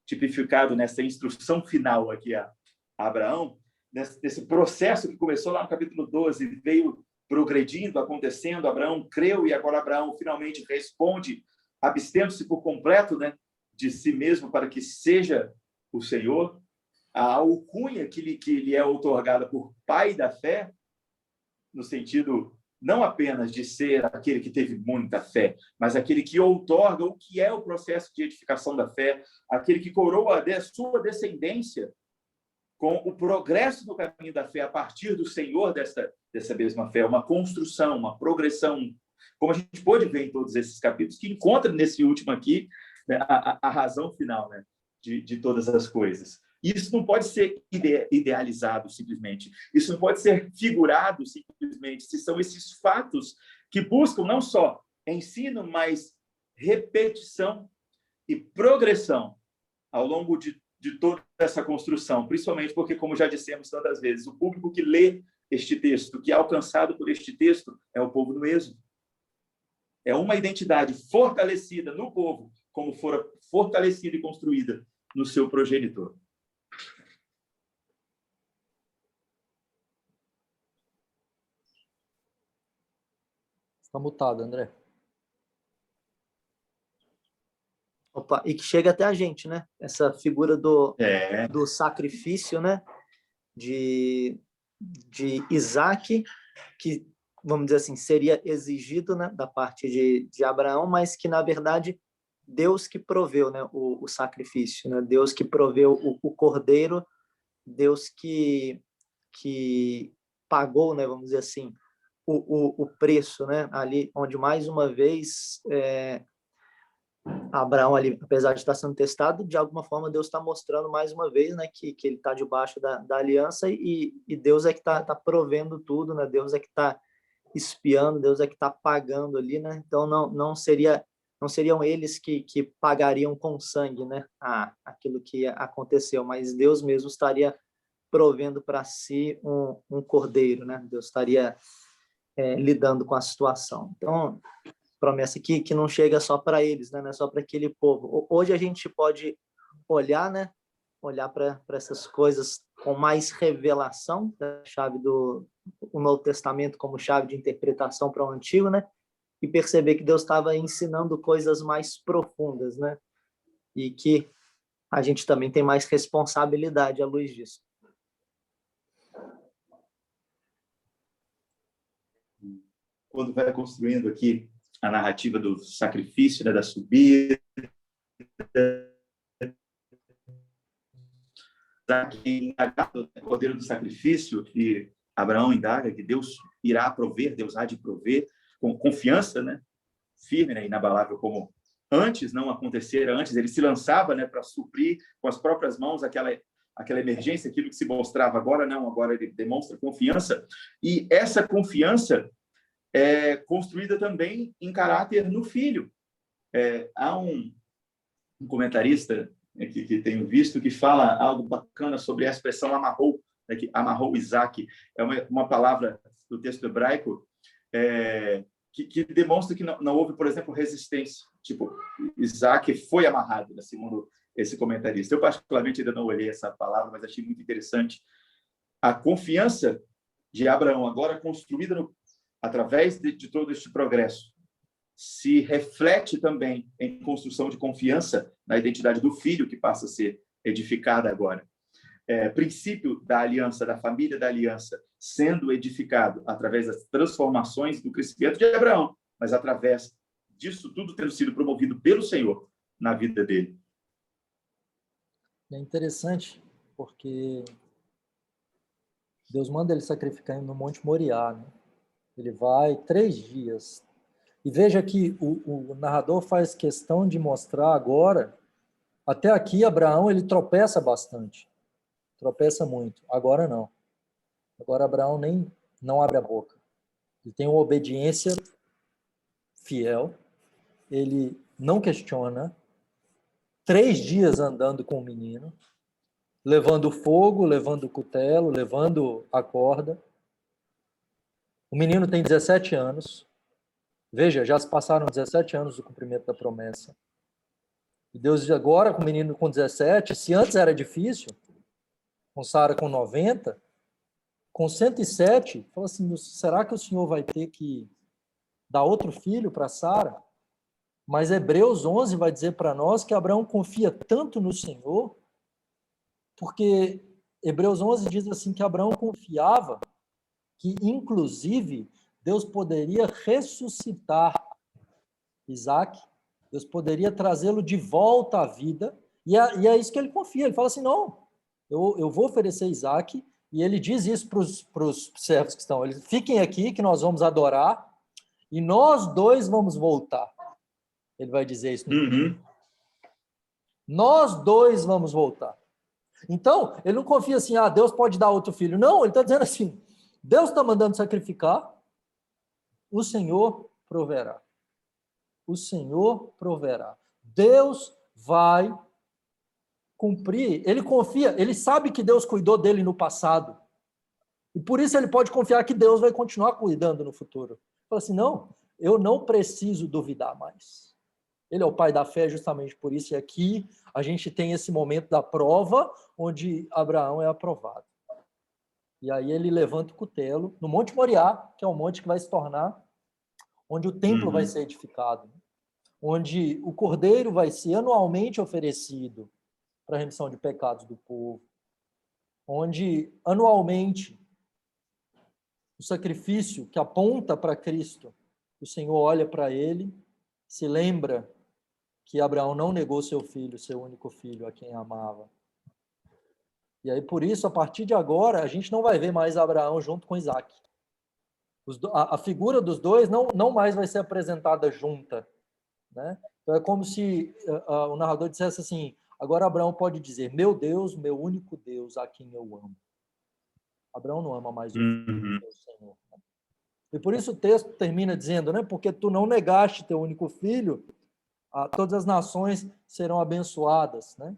tipificado nessa instrução final aqui a Abraão, nesse processo que começou lá no capítulo 12, veio progredindo, acontecendo, Abraão creu e agora Abraão finalmente responde, abstendo-se por completo, né, de si mesmo para que seja o Senhor. A alcunha que lhe é outorgada por pai da fé, no sentido não apenas de ser aquele que teve muita fé, mas aquele que outorga o que é o processo de edificação da fé, aquele que coroa a sua descendência com o progresso do caminho da fé a partir do Senhor dessa mesma fé, uma construção, uma progressão, como a gente pôde ver em todos esses capítulos, que encontra nesse último aqui, né, a razão final, né, de todas as coisas. Isso não pode ser idealizado simplesmente. Isso não pode ser figurado simplesmente. Se são esses fatos que buscam não só ensino, mas repetição e progressão ao longo de toda essa construção, principalmente porque, como já dissemos tantas vezes, o público que lê este texto, que é alcançado por este texto, é o povo do Êxodo. É uma identidade fortalecida no povo, como fora fortalecida e construída no seu progenitor. Está mutado, André. Opa, e que chega até a gente, né? Essa figura do sacrifício, né? De Isaac, que, vamos dizer assim, seria exigido, né, da parte de Abraão, mas que, na verdade, Deus que proveu, né, o sacrifício, né? Deus que proveu o cordeiro, Deus que pagou, né, vamos dizer assim, o preço, né? Ali onde, mais uma vez, Abraão, ali, apesar de estar sendo testado, de alguma forma Deus está mostrando mais uma vez, né, que ele está debaixo da aliança e Deus é que está provendo tudo, né? Deus é que está espiando, Deus é que está pagando ali, né? Então não seriam eles que pagariam com sangue, né, aquilo que aconteceu, mas Deus mesmo estaria provendo para si um cordeiro, né? Deus estaria lidando com a situação. Então, promessa que não chega só para eles, né? Não é só para aquele povo. Hoje a gente pode olhar, né? Olhar para essas coisas com mais revelação, da chave do Novo Testamento como chave de interpretação para o Antigo, né? E perceber que Deus estava ensinando coisas mais profundas, né? E que a gente também tem mais responsabilidade à luz disso. Quando vai construindo aqui a narrativa do sacrifício, né, da subida, o cordeiro do sacrifício, que Abraão indaga que Deus irá prover, Deus há de prover, com confiança, né, firme, né, inabalável, como antes não acontecera, antes ele se lançava, né, para suprir com as próprias mãos aquela emergência, aquilo que se mostrava agora, não, agora ele demonstra confiança, e essa confiança é construída também em caráter no filho. Há um comentarista que tenho visto que fala algo bacana sobre a expressão amarrou, né, que amarrou Isaac. É uma palavra do texto hebraico que demonstra que não houve, por exemplo, resistência. Tipo, Isaac foi amarrado, né, segundo esse comentarista. Eu, particularmente, ainda não olhei essa palavra, mas achei muito interessante. A confiança de Abraão, agora construída através de todo este progresso, se reflete também em construção de confiança na identidade do filho que passa a ser edificada agora. Princípio da aliança, da família da aliança, sendo edificado através das transformações do crescimento de Abraão, mas através disso tudo tendo sido promovido pelo Senhor na vida dele. É interessante, porque Deus manda ele sacrificar no Monte Moriá, né? Ele vai 3 dias. E veja que o narrador faz questão de mostrar agora, até aqui Abraão ele tropeça bastante, tropeça muito, agora não. Agora Abraão nem não abre a boca. Ele tem uma obediência fiel, ele não questiona, 3 dias andando com o menino, levando fogo, levando o cutelo, levando a corda. O menino tem 17 anos. Veja, já se passaram 17 anos do cumprimento da promessa. E Deus diz agora, com o menino com 17, se antes era difícil, com Sara com 90, com 107, fala assim, será que o Senhor vai ter que dar outro filho para Sara? Mas Hebreus 11 vai dizer para nós que Abraão confia tanto no Senhor, porque Hebreus 11 diz assim que Abraão confiava que, inclusive, Deus poderia ressuscitar Isaac, Deus poderia trazê-lo de volta à vida, e é isso que ele confia. Ele fala assim, não, eu vou oferecer Isaac, e ele diz isso para os servos que estão, eles fiquem aqui que nós vamos adorar, e nós dois vamos voltar. Ele vai dizer isso. Nós dois vamos voltar. Então, ele não confia assim, Deus pode dar outro filho. Não, ele está dizendo assim, Deus está mandando sacrificar, o Senhor proverá. O Senhor proverá. Deus vai cumprir. Ele confia, ele sabe que Deus cuidou dele no passado. E por isso ele pode confiar que Deus vai continuar cuidando no futuro. Ele fala assim, não, eu não preciso duvidar mais. Ele é o pai da fé justamente por isso. E aqui a gente tem esse momento da prova, onde Abraão é aprovado. E aí ele levanta o cutelo no Monte Moriá, que é um monte que vai se tornar onde o templo vai ser edificado, onde o cordeiro vai ser anualmente oferecido para a remissão de pecados do povo, onde anualmente o sacrifício que aponta para Cristo, o Senhor olha para ele, se lembra que Abraão não negou seu filho, seu único filho, a quem amava. E aí, por isso, a partir de agora, a gente não vai ver mais Abraão junto com Isaac. A figura dos dois não mais vai ser apresentada junta, né? Então, é como se o narrador dissesse assim, agora Abraão pode dizer, meu Deus, meu único Deus, a quem eu amo. Abraão não ama mais o filho do Senhor. Né? E por isso o texto termina dizendo, né? Porque tu não negaste teu único filho, todas as nações serão abençoadas, né?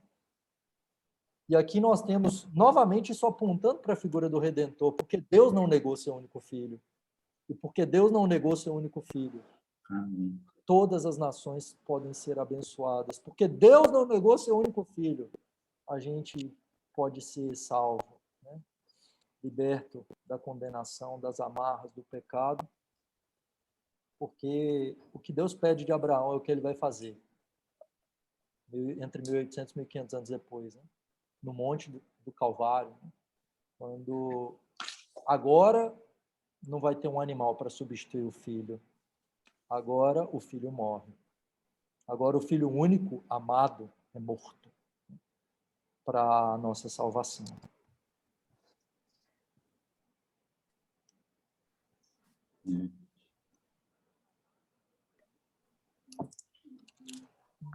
E aqui nós temos, novamente, isso apontando para a figura do Redentor, porque Deus não negou seu único filho. E porque Deus não negou seu único filho, Amém. Todas as nações podem ser abençoadas. Porque Deus não negou seu único filho, a gente pode ser salvo, né? Liberto da condenação, das amarras do pecado. Porque o que Deus pede de Abraão é o que ele vai fazer. Entre 1800 e 1500 anos depois, né? No Monte do Calvário. Né? Quando agora não vai ter um animal para substituir o filho. Agora o filho morre. Agora o filho único, amado, é morto para a nossa salvação.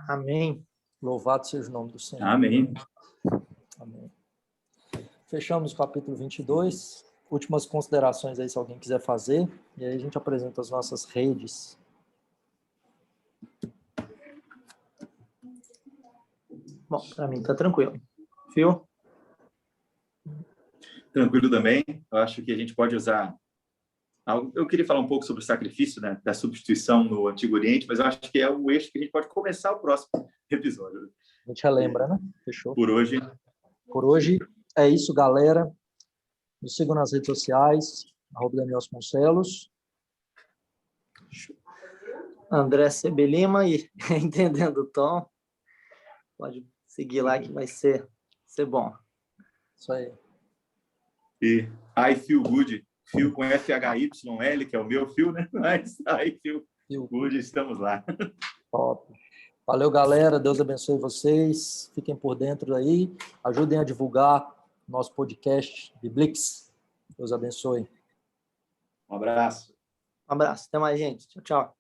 Amém. Louvado seja o nome do Senhor. Amém. Amém. Fechamos o capítulo 22. Últimas considerações aí, se alguém quiser fazer. E aí a gente apresenta as nossas redes. Bom, para mim tá tranquilo. Fio? Tranquilo também. Eu acho que a gente pode usar... Eu queria falar um pouco sobre o sacrifício, né, da substituição no Antigo Oriente, mas eu acho que é o eixo que a gente pode começar o próximo episódio. A gente relembra, né? Fechou. Por hoje. Por hoje é isso, galera. Me sigam nas redes sociais, @DanielConcelos. André CB Lima e Entendendo o Tom. Pode seguir lá que vai ser bom. Isso aí. E I Feel Good, Fio com FHYL, que é o meu fio, né? Mas I Feel Good, estamos lá. Top. Valeu, galera. Deus abençoe vocês. Fiquem por dentro aí. Ajudem a divulgar nosso podcast Biblix. Deus abençoe. Um abraço. Um abraço. Até mais, gente. Tchau, tchau.